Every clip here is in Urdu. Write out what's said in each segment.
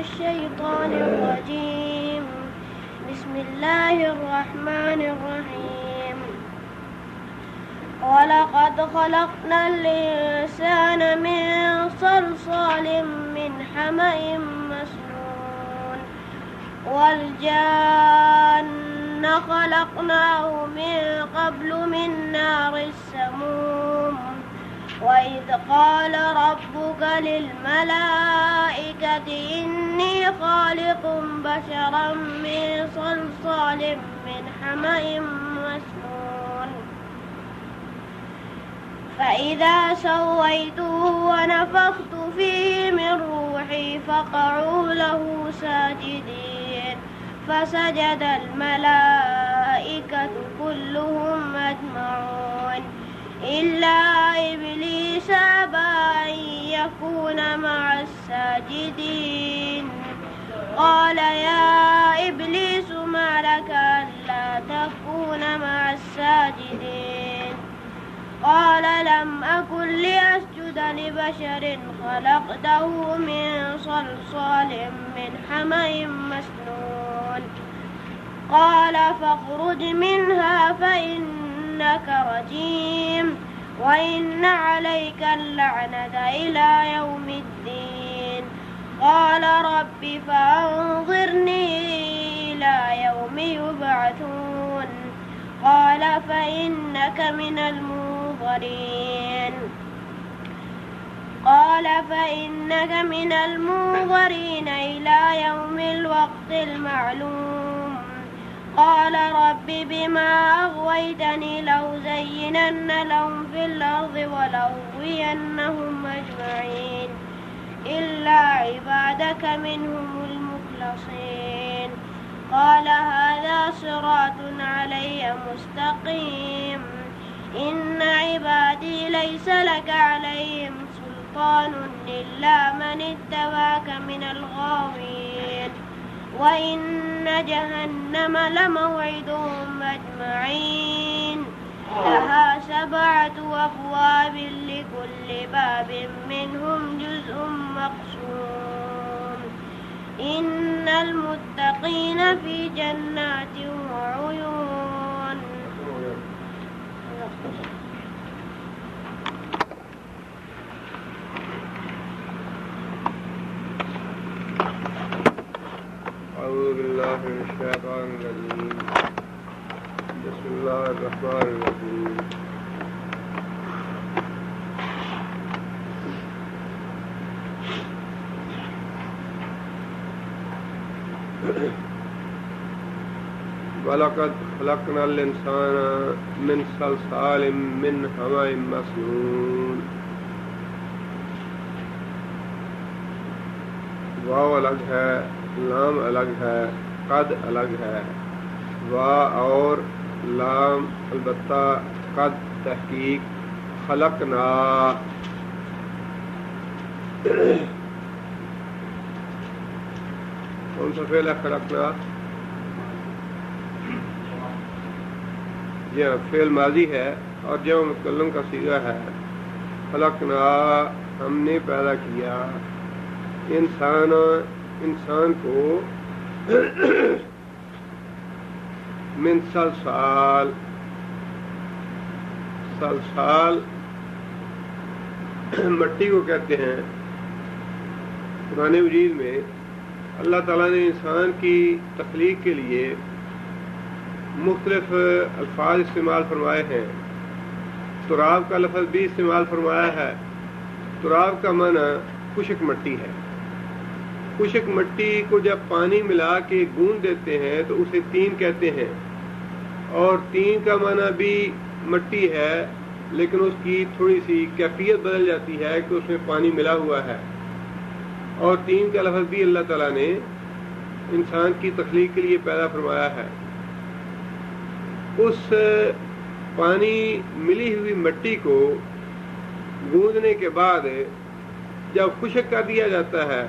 الشيطان الرجيم. بسم الله الرحمن الرحيم. ولقد خلقنا الإنسان من صلصال من حمأ مسنون والجان خلقناه من قبل من نار السموم. وإذ قال ربك للملائكة إني خالق بشرا من صلصال من حمأ مسنون فإذا سويته ونفخت فيه من روحي فقعوا له ساجدين فسجد الملائكة كلهم أجمعون إلا إبليس أبى أن يكون مع الساجدين. قال يا إبليس ما لك ألا تكون مع الساجدين؟ قال لم أكن لأسجد لبشر خلقته من صلصال من حمأ مسنون. قال فاخرج منها فإنك رجيم وإن عليك اللعنة إلى يوم الدين. قال رب فأنظرني إلى يوم يبعثون. قال فإنك من المنظرين إلى يوم الوقت المعلوم. قال رب بما أغويتني لأزينن لهم في الأرض ولأغوينهم أجمعين إلا عبادك منهم المخلصين. قال هذا صراط علي مستقيم. إن عبادي ليس لك عليهم سلطان إلا من اتبعك من الغاوين. وإن جهنم لموعدهم أجمعين لها 7 أبواب لكل باب منهم جزء مقسوم. إن المتقين في جنات وعيون. أعوذ بالله من الشيطان الرجيم. بسم الله الرحمن الرحيم. وَلَقَدْ خَلَقْنَا الْإِنسَانَ مِنْ صَلْصَالٍ مِّنْ حَمَإٍ مَّسْنُونٍ. واو الگ ہے، لام الگ ہے، قد الگ ہے. وا اور لام البتہ، قد تحقیق، خلقنا کون سا فعل ہے خلقنا؟ یہ فعل ماضی ہے اور جمع متکلم کا صیغہ ہے. خلقنا ہم نے پیدا کیا انسان کو من سلسال مٹی کو کہتے ہیں. قرآن مجید میں اللہ تعالیٰ نے انسان کی تخلیق کے لیے مختلف الفاظ استعمال فرمائے ہیں. تراب کا لفظ بھی استعمال فرمایا ہے. تراب کا معنی خشک مٹی ہے. خشک مٹی کو جب پانی ملا کے گوندھ دیتے ہیں تو اسے تین کہتے ہیں. اور تین کا معنی بھی مٹی ہے لیکن اس کی تھوڑی سی کیفیت بدل جاتی ہے کہ اس میں پانی ملا ہوا ہے. اور تین کا لفظ بھی اللہ تعالیٰ نے انسان کی تخلیق کے لیے پیدا فرمایا ہے. اس پانی ملی ہوئی مٹی کو گوندنے کے بعد جب خشک کر دیا جاتا ہے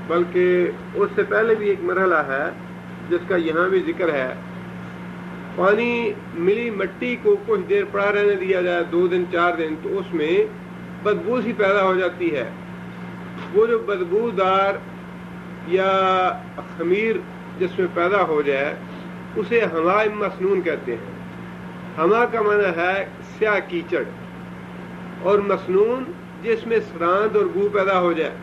بلکہ اس سے پہلے بھی ایک مرحلہ ہے جس کا یہاں بھی ذکر ہے پانی ملی مٹی کو کچھ دیر پڑا رہنے دیا جائے 2 دن 4 دن تو اس میں بدبو سی پیدا ہو جاتی ہے. وہ جو بدبودار یا خمیر جس میں پیدا ہو جائے اسے ہما مسنون کہتے ہیں. ہما کا معنی ہے سیاہ کیچڑ، اور مسنون جس میں سراند اور بو پیدا ہو جائے.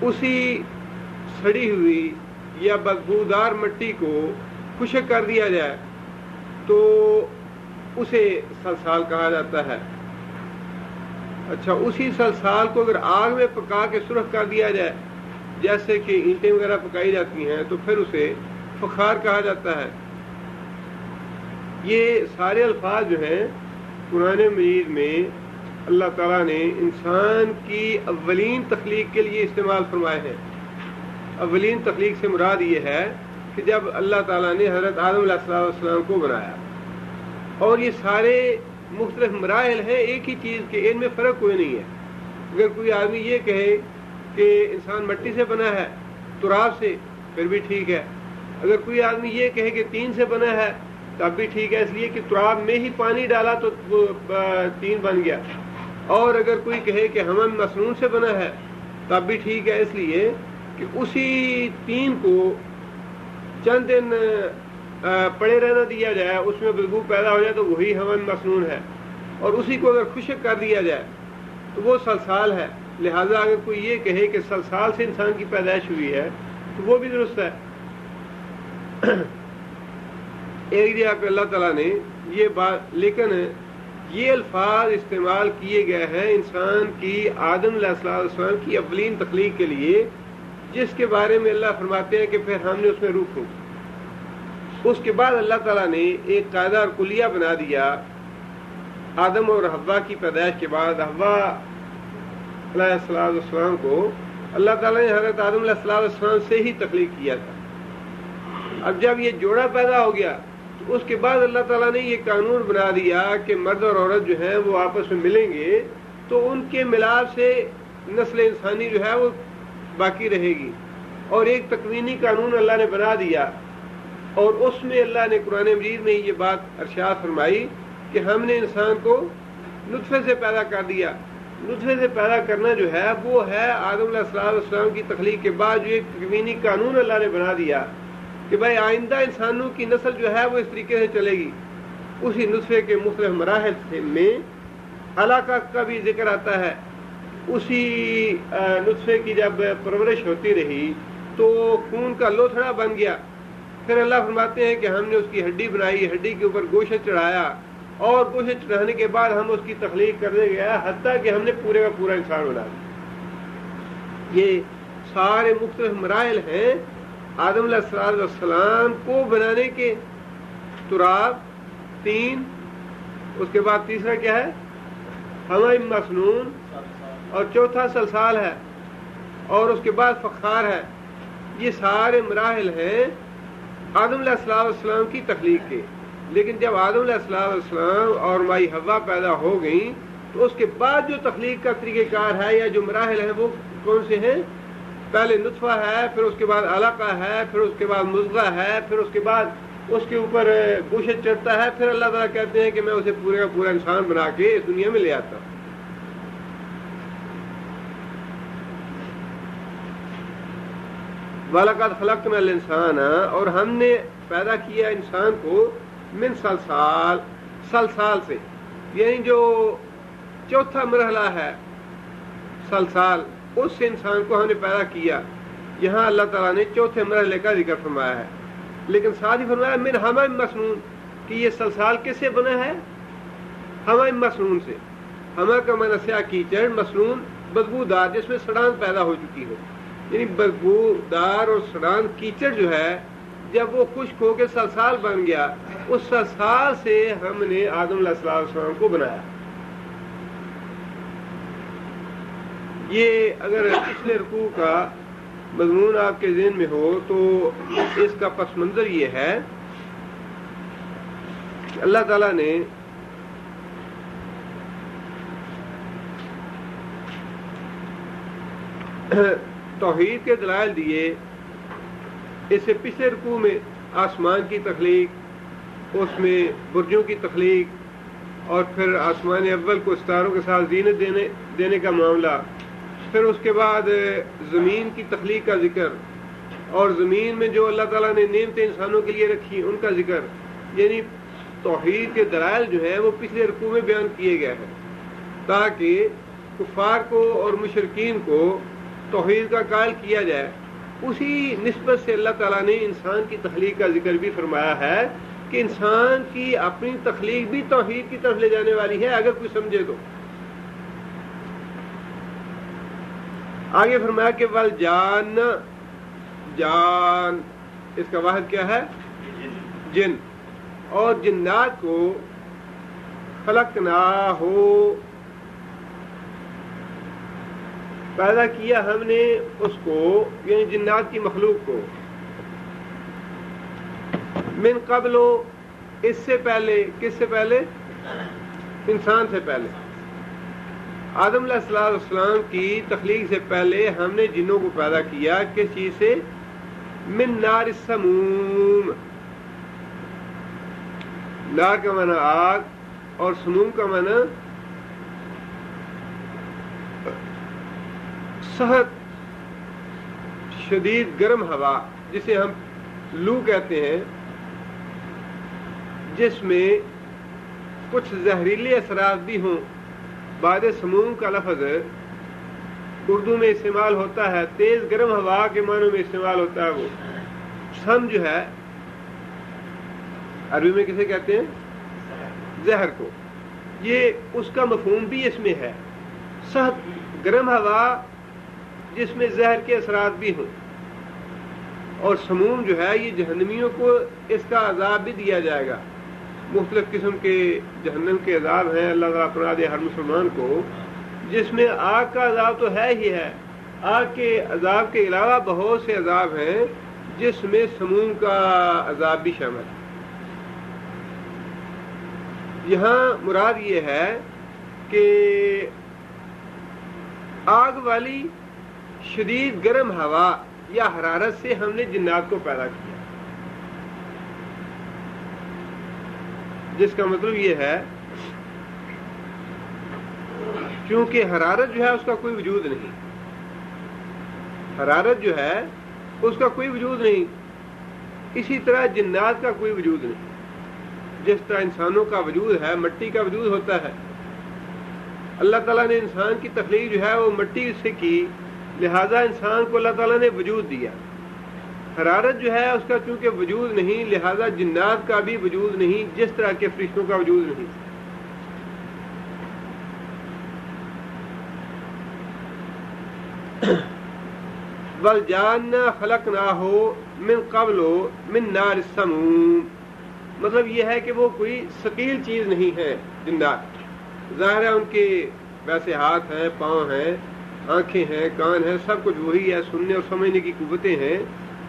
اسی سڑی ہوئی یا بدبودار مٹی کو خشک کر دیا جائے تو اسے سلسال کہا جاتا ہے. اچھا، اسی سلسال کو اگر آگ میں پکا کے سرخ کر دیا جائے جیسے کہ اینٹیں وغیرہ پکائی جاتی ہیں تو پھر اسے فخار کہا جاتا ہے. یہ سارے الفاظ جو ہیں قرآن مجید میں اللہ تعالیٰ نے انسان کی اولین تخلیق کے لیے استعمال فرمائے ہیں. اولین تخلیق سے مراد یہ ہے کہ جب اللہ تعالیٰ نے حضرت آدم علیہ السلام کو بنایا، اور یہ سارے مختلف مراحل ہیں ایک ہی چیز کے، ان میں فرق کوئی نہیں ہے. اگر کوئی آدمی یہ کہے کہ انسان مٹی سے بنا ہے تراب سے، پھر بھی ٹھیک ہے. اگر کوئی آدمی یہ کہے کہ تین سے بنا ہے تب بھی ٹھیک ہے، اس لیے کہ تراب میں ہی پانی ڈالا تو وہ تین بن گیا. اور اگر کوئی کہے کہ ہم مسنون سے بنا ہے تب بھی ٹھیک ہے، اس لیے کہ اسی تین کو چند دن پڑے رہنا دیا جائے، اس میں بدبو پیدا ہو جائے تو وہی ہون مسنون ہے. اور اسی کو اگر خشک کر دیا جائے تو وہ سلسال ہے. لہذا اگر کوئی یہ کہے کہ سلسال سے انسان کی پیدائش ہوئی ہے تو وہ بھی درست ہے. ایک جگہ پہ اللہ تعالیٰ نے یہ بات، لیکن یہ الفاظ استعمال کیے گئے ہیں انسان کی آدم علیہ السلام کی اولین تخلیق کے لیے، جس کے بارے میں اللہ فرماتے ہیں کہ پھر ہم نے اس میں روح پھونکی. اس کے بعد اللہ تعالیٰ نے ایک قاعدہ اور کلیہ بنا دیا. آدم اور حوا کی پیدائش کے بعد حوا علیہ السلام کو اللہ تعالیٰ نے حضرت آدم علیہ السلام سے ہی تخلیق کیا تھا. اب جب یہ جوڑا پیدا ہو گیا تو اس کے بعد اللہ تعالیٰ نے یہ قانون بنا دیا کہ مرد اور عورت جو ہیں وہ آپس میں ملیں گے تو ان کے ملاپ سے نسل انسانی جو ہے وہ باقی رہے گی. اور ایک تکوینی قانون اللہ نے بنا دیا، اور اس میں اللہ نے قرآن مجید میں یہ بات ارشاد فرمائی کہ ہم نے انسان کو نطفے سے پیدا کر دیا. نطفے سے پیدا کرنا جو ہے وہ ہے آدم علیہ السلام کی تخلیق کے بعد جو ایک تکوینی قانون اللہ نے بنا دیا کہ بھائی آئندہ انسانوں کی نسل جو ہے وہ اس طریقے سے چلے گی. اسی نطفے کے مختلف مراحل میں علاقہ کا بھی ذکر آتا ہے. اسی نطفے کی جب پرورش ہوتی رہی تو خون کا لوتھڑا بن گیا. پھر اللہ فرماتے ہیں کہ ہم نے اس کی ہڈی بنائی، ہڈی کے اوپر گوشت چڑھایا، اور گوشت چڑھانے کے بعد ہم اس کی تخلیق کرنے گیا حتیٰ کہ ہم نے پورے کا پورا انسان بنا دیا. یہ سارے مختلف مراحل ہیں آدم علیہ السلام کو بنانے کے. تراب، تین، اس کے بعد تیسرا کیا ہے ہوا مسنون، اور چوتھا سلسال ہے، اور اس کے بعد فخار ہے. یہ سارے مراحل ہیں آدم علیہ السلام کی تخلیق کے. لیکن جب آدم علیہ السلام اور مائی حوا پیدا ہو گئیں تو اس کے بعد جو تخلیق کا طریقہ کار ہے یا جو مراحل ہیں وہ کون سے ہیں؟ پہلے نطفہ ہے، پھر اس کے بعد علقہ ہے، پھر اس کے بعد مضغہ ہے، پھر اس کے بعد اس کے اوپر گوشت چڑھتا ہے. پھر اللہ تعالیٰ کہتے ہیں کہ میں اسے پورے کا پورا انسان بنا کے اس دنیا میں لے آتا ہوں. وَلَقَدْ خَلَقْنَا الْإِنسَانَ، اور ہم نے پیدا کیا انسان کو من سلسال سے، یعنی جو چوتھا مرحلہ ہے سلسال، اس سے انسان کو ہم نے پیدا کیا. یہاں اللہ تعالیٰ نے چوتھے مرحلے کا ذکر فرمایا ہے، لیکن ساتھ ہی فرمایا من حمأ مسنون کہ یہ سلسال کس سے بنا ہے؟ حمأ مسنون سے. حمأ کا معنی سیاہ کیچڑ، مسنون بدبودار جس میں سڑان پیدا ہو چکی ہو. یعنی بدبودار اور سڑان کیچڑ جو ہے جب وہ خشک ہو کے سلسال بن گیا، اس سلسال سے ہم نے آدم علیہ السلام کو بنایا. یہ اگر پچھلے رکوع کا مضمون آپ کے ذہن میں ہو تو اس کا پس منظر یہ ہے کہ اللہ تعالیٰ نے توحید کے دلائل دیے. اس سے پچھلے رکوع میں آسمان کی تخلیق، اس میں برجوں کی تخلیق، اور پھر آسمان اول کو ستاروں کے ساتھ زینت دینے کا معاملہ، پھر اس کے بعد زمین کی تخلیق کا ذکر، اور زمین میں جو اللہ تعالیٰ نے نعمتیں انسانوں کے لیے رکھی ان کا ذکر، یعنی توحید کے دلائل جو ہیں وہ پچھلے رکوع میں بیان کیے گئے ہیں تاکہ کفار کو اور مشرکین کو توحید کا قائل کیا جائے۔ اسی نسبت سے اللہ تعالیٰ نے انسان کی تخلیق کا ذکر بھی فرمایا ہے کہ انسان کی اپنی تخلیق بھی توحید کی طرف لے جانے والی ہے اگر کوئی سمجھے تو۔ آگے فرمایا کہ والجان، جان اس کا واحد کیا ہے؟ جن، اور جنات کو خلقنا ہو، پیدا کیا ہم نے اس کو، یعنی جنات کی مخلوق کو، من قبل، اس سے پہلے، کس سے پہلے؟ انسان سے پہلے، آدم علیہ السلام کی تخلیق سے پہلے ہم نے جنوں کو پیدا کیا، کس چیز سے؟ من نار السموم، نار کا معنی آگ اور سموم کا معنی سخت شدید گرم ہوا، جسے ہم لو کہتے ہیں، جس میں کچھ زہریلے اثرات بھی ہوں۔ بعد سموم کا لفظ اردو میں استعمال ہوتا ہے، تیز گرم ہوا کے معنوں میں استعمال ہوتا ہے۔ وہ سم جو ہے عربی میں کسے کہتے ہیں؟ زہر کو۔ یہ اس کا مفہوم بھی اس میں ہے، سخت گرم ہوا جس میں زہر کے اثرات بھی ہوں۔ اور سموم جو ہے یہ جہنمیوں کو اس کا عذاب بھی دیا جائے گا۔ مختلف قسم کے جہنم کے عذاب ہیں، اللہ تعالیٰ اپنا دے ہر مسلمان کو، جس میں آگ کا عذاب تو ہے ہی ہے، آگ کے عذاب کے علاوہ بہت سے عذاب ہیں جس میں سموم کا عذاب بھی شامل ہے۔ یہاں مراد یہ ہے کہ آگ والی شدید گرم ہوا یا حرارت سے ہم نے جنات کو پیدا کیا، جس کا مطلب یہ ہے کیونکہ حرارت جو ہے اس کا کوئی وجود نہیں، حرارت جو ہے اس کا کوئی وجود نہیں، اسی طرح جنات کا کوئی وجود نہیں۔ جس طرح انسانوں کا وجود ہے، مٹی کا وجود ہوتا ہے، اللہ تعالیٰ نے انسان کی تخلیق جو ہے وہ مٹی سے کی، لہذا انسان کو اللہ تعالیٰ نے وجود دیا۔ حرارت جو ہے اس کا چونکہ وجود نہیں، لہذا جنات کا بھی وجود نہیں، جس طرح کے فرشتوں کا وجود نہیں۔ والجان خلقناہ من قبل من نار السموم، مطلب یہ ہے کہ وہ کوئی ثقیل چیز نہیں ہے جنات۔ ظاہر ہے ان کے ویسے ہاتھ ہیں، پاؤں ہیں، آنکھیں ہیں، کان ہیں، سب کچھ وہی ہے، سننے اور سمجھنے کی قوتیں ہیں،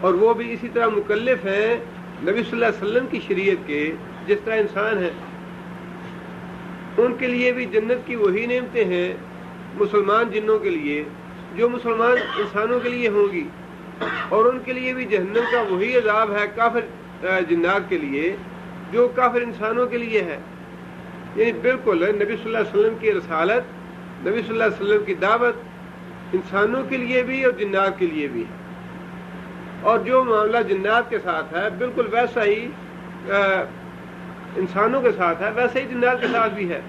اور وہ بھی اسی طرح مکلف ہیں نبی صلی اللہ علیہ وسلم کی شریعت کے جس طرح انسان ہیں۔ ان کے لیے بھی جنت کی وہی نعمتیں ہیں مسلمان جنوں کے لیے جو مسلمان انسانوں کے لیے ہوں گی، اور ان کے لیے بھی جہنم کا وہی عذاب ہے کافر جنات کے لیے جو کافر انسانوں کے لیے ہے۔ یعنی بالکل نبی صلی اللہ علیہ وسلم کی رسالت، نبی صلی اللہ علیہ وسلم کی دعوت انسانوں کے لیے بھی اور جنات کے لیے بھی ہے، اور جو معاملہ جنات کے ساتھ ہے بالکل ویسا ہی انسانوں کے ساتھ ہے، ویسا ہی جنات کے ساتھ بھی ہے۔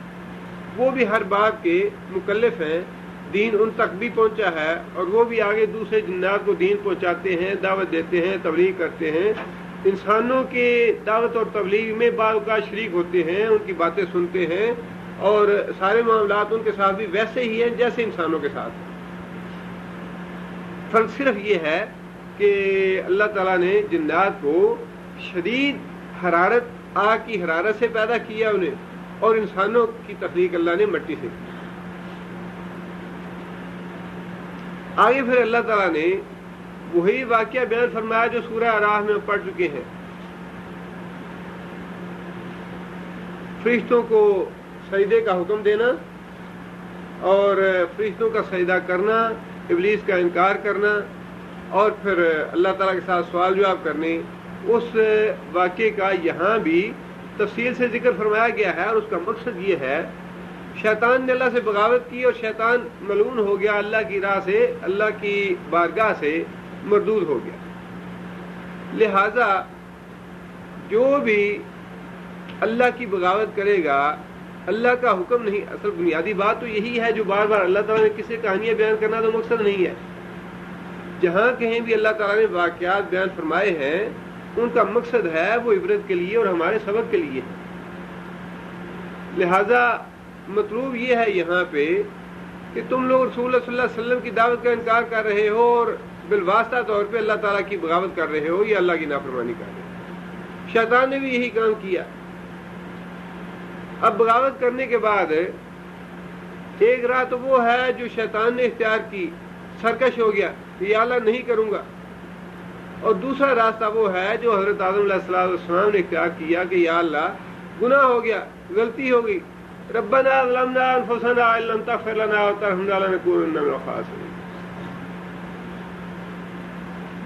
وہ بھی ہر بات کے مکلف ہیں، دین ان تک بھی پہنچا ہے، اور وہ بھی آگے دوسرے جنات کو دین پہنچاتے ہیں، دعوت دیتے ہیں، تبلیغ کرتے ہیں، انسانوں کے دعوت اور تبلیغ میں بعض اوقات شریک ہوتے ہیں، ان کی باتیں سنتے ہیں، اور سارے معاملات ان کے ساتھ بھی ویسے ہی ہیں جیسے انسانوں کے ساتھ۔ فرق صرف یہ ہے کہ اللہ تعالیٰ نے جنات کو شدید حرارت، آگ کی حرارت سے پیدا کیا انہیں، اور انسانوں کی تخلیق اللہ نے مٹی سے کی۔ آگے پھر اللہ تعالیٰ نے وہی واقعہ بیان فرمایا جو سورہ اعراف میں پڑھ چکے ہیں، فرشتوں کو سجدے کا حکم دینا اور فرشتوں کا سجدہ کرنا، ابلیس کا انکار کرنا، اور پھر اللہ تعالیٰ کے ساتھ سوال جواب کرنے، اس واقعے کا یہاں بھی تفصیل سے ذکر فرمایا گیا ہے، اور اس کا مقصد یہ ہے شیطان نے اللہ سے بغاوت کی اور شیطان ملعون ہو گیا، اللہ کی راہ سے، اللہ کی بارگاہ سے مردود ہو گیا۔ لہذا جو بھی اللہ کی بغاوت کرے گا، اللہ کا حکم نہیں، اصل بنیادی بات تو یہی ہے جو بار بار اللہ تعالیٰ نے کسی کہانیاں بیان کرنا تو مقصد نہیں ہے۔ جہاں کہیں بھی اللہ تعالیٰ نے واقعات بیان فرمائے ہیں ان کا مقصد ہے وہ عبرت کے لیے اور ہمارے سبق کے لیے۔ لہذا مطلوب یہ ہے یہاں پہ کہ تم لوگ رسول اللہ صلی اللہ علیہ وسلم کی دعوت کا انکار کر رہے ہو اور بالواسطہ طور پہ اللہ تعالیٰ کی بغاوت کر رہے ہو یا اللہ کی نافرمانی کر رہے ہو۔ شیطان نے بھی یہی کام کیا۔ اب بغاوت کرنے کے بعد ایک راہ تو وہ ہے جو شیطان نے اختیار کی، سرکش ہو گیا کہ یا اللہ نہیں کروں گا، اور دوسرا راستہ وہ ہے جو حضرت آدم علیہ السلام نے اختیار کیا کہ یا اللہ گناہ ہو گیا، غلطی ہو گئی، ربنا ظلمنا انفسنا ان لم تغفر لنا وترحمنا لنکونن من الخاسرین۔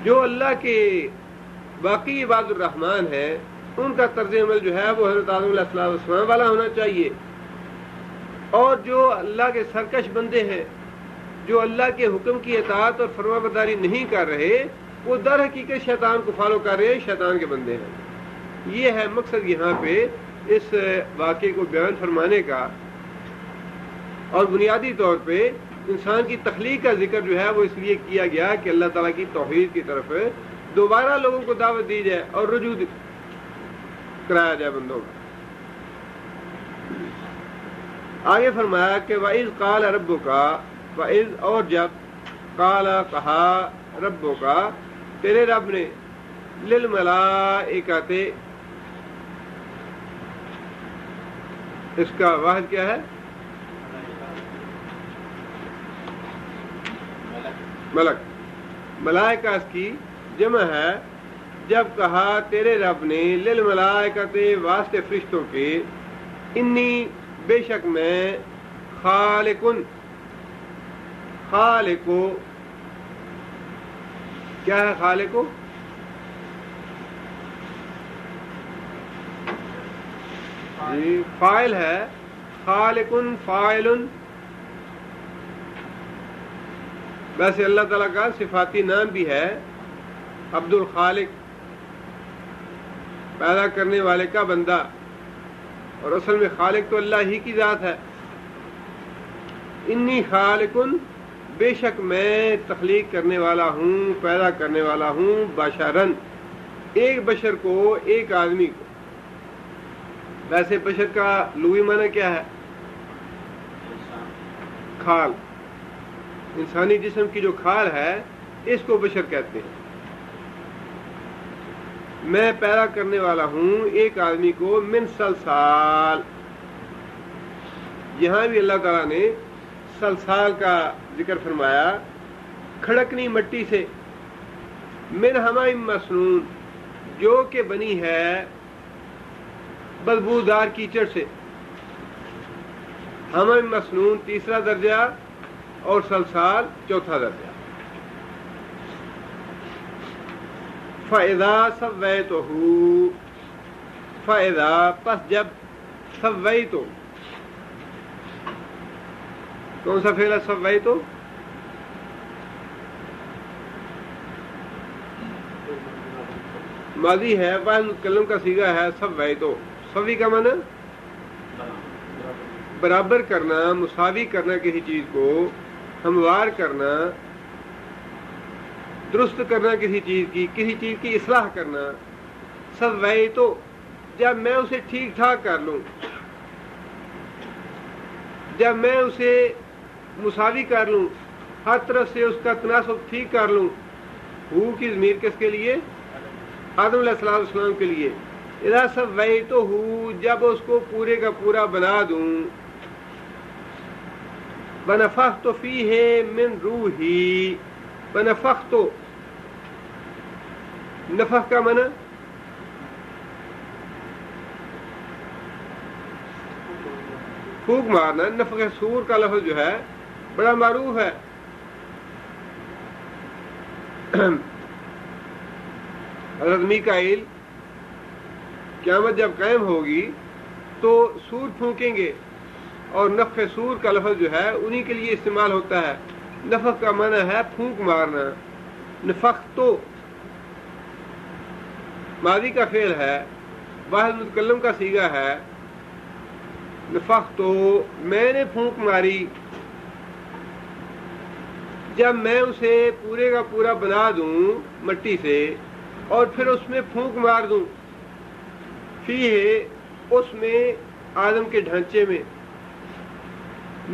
جو اللہ کے باقی عباد الرحمن ہیں ان کا طرز عمل جو ہے وہ حضرت آدم علیہ السلام والا ہونا چاہیے، اور جو اللہ کے سرکش بندے ہیں جو اللہ کے حکم کی اطاعت اور فرما برداری نہیں کر رہے وہ در حقیقت شیطان کو فالو کر رہے ہیں، شیطان کے بندے ہیں۔ یہ ہے مقصد یہاں پہ اس واقعے کو بیان فرمانے کا، اور بنیادی طور پہ انسان کی تخلیق کا ذکر جو ہے وہ اس لیے کیا گیا کہ اللہ تعالیٰ کی توحید کی طرف دوبارہ لوگوں کو دعوت دی جائے اور رجوع کرایا جائے بندوں کا۔ آگے فرمایا کہ وَإِذْ قَالَ رَبُّكَ، وَإِذْ اور جب، قَالَ کہا، رَبُّكَ تیرے رب نے، لِلْمَلَائِكَةِ اس کا واحد کیا ہے؟ ملک، ملائکہ اس کی جمع ہے۔ جب کہا تیرے رب نے، للملائکۃ واسطے فرشتوں کے، انی بے شک میں، خالقن، خالقو کیا ہے؟ خالقو جی فاعل ہے، خالقن فاعلن۔ ویسے اللہ تعالیٰ کا صفاتی نام بھی ہے عبد الخالق، پیدا کرنے والے کا بندہ، اور اصل میں خالق تو اللہ ہی کی ذات ہے۔ انی خالقن بے شک میں تخلیق کرنے والا ہوں، پیدا کرنے والا ہوں، بشرن ایک بشر کو، ایک آدمی کو۔ ویسے بشر کا لغوی معنی کیا ہے؟ کھال، انسانی جسم کی جو کھال ہے اس کو بشر کہتے ہیں۔ میں پیدا کرنے والا ہوں ایک آدمی کو، من سلسال، یہاں بھی اللہ تعالیٰ نے سلسال کا ذکر فرمایا، کھڑکنی مٹی سے، من حمأ مسنون جو کہ بنی ہے بدبودار کیچڑ سے۔ حمأ مسنون تیسرا درجہ اور سلسال چوتھا درجہ۔ فَإِذَا سَوَّيْتُهُ، فَإِذَا پس جب، سَوَّيْتُ کون سا فعل ہے؟ سَوَّيْتُ ماضی ہے، واحد متکلم کا صیغہ ہے سَوَّيْتُ۔ سوی کا معنی برابر کرنا، مساوی کرنا، کسی چیز کو ہموار کرنا، درست کرنا، کسی چیز کی اصلاح کرنا۔ سویتو جب میں اسے ٹھیک ٹھاک کر لوں، جب میں اسے مساوی کر لوں، ہر طرف سے اس کا تناسب ٹھیک کر لوں۔ ہو کی ضمیر کس کے لیے؟ آدم علیہ السلام کے لیے۔ اذا سویتہ جب اس کو پورے کا پورا بنا دوں، ونفخت فیہ من روحی، ونفخت نفخ کا معنی پھونک مارنا۔ نفخ سور کا لفظ جو ہے بڑا معروف ہے، حضرت میکائیل قیامت جب قائم ہوگی تو سور پھونکیں گے، اور نفخ سور کا لفظ جو ہے انہی کے لیے استعمال ہوتا ہے۔ نفخ کا معنی ہے پھونک مارنا، نفختو ماضی کا فعل ہے، واحد متکلم کا صیغہ ہے، نفختو میں نے پھونک ماری، جب میں اسے پورے کا پورا بنا دوں مٹی سے اور پھر اس میں پھونک مار دوں، فیہ اس میں آدم کے ڈھانچے میں،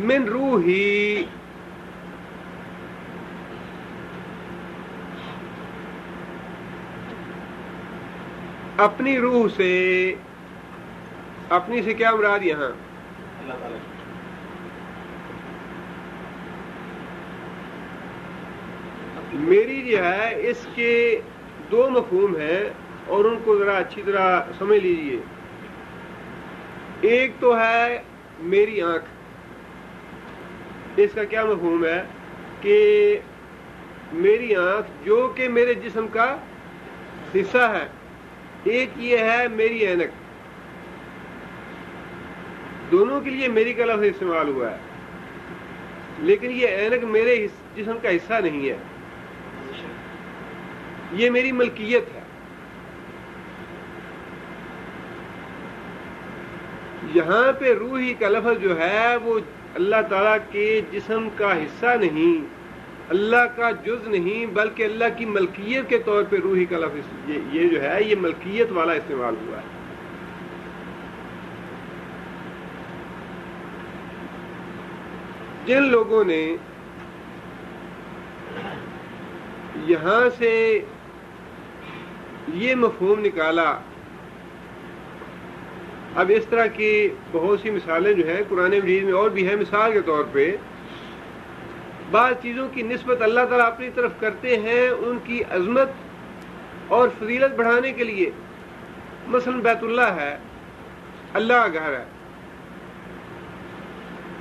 من روحی اپنی روح سے، اپنی سے کیا مراد یہاں؟ اللہ تعالیٰ میری جو ہے اس کے دو مفہوم ہیں اور ان کو ذرا اچھی طرح سمجھ لیجئے۔ ایک تو ہے میری آنکھ، اس کا کیا مفہوم ہے کہ میری آنکھ جو کہ میرے جسم کا حصہ ہے۔ ایک یہ ہے میری عینک، دونوں کے لیے میری کا لفظ استعمال ہوا ہے، لیکن یہ عینک میرے جسم کا حصہ نہیں ہے، یہ میری ملکیت ہے۔ یہاں پہ روحی کا لفظ جو ہے وہ اللہ تعالیٰ کے جسم کا حصہ نہیں، اللہ کا جز نہیں، بلکہ اللہ کی ملکیت کے طور پہ روحی کا لفظ یہ جو ہے یہ ملکیت والا استعمال ہوا ہے۔ جن لوگوں نے یہاں سے یہ مفہوم نکالا، اب اس طرح کی بہت سی مثالیں جو ہیں قرآن مجید میں اور بھی ہیں۔ مثال کے طور پہ بعض چیزوں کی نسبت اللہ تعالیٰ اپنی طرف کرتے ہیں ان کی عظمت اور فضیلت بڑھانے کے لیے۔ مثلا بیت اللہ ہے، اللہ کا گھر ہے،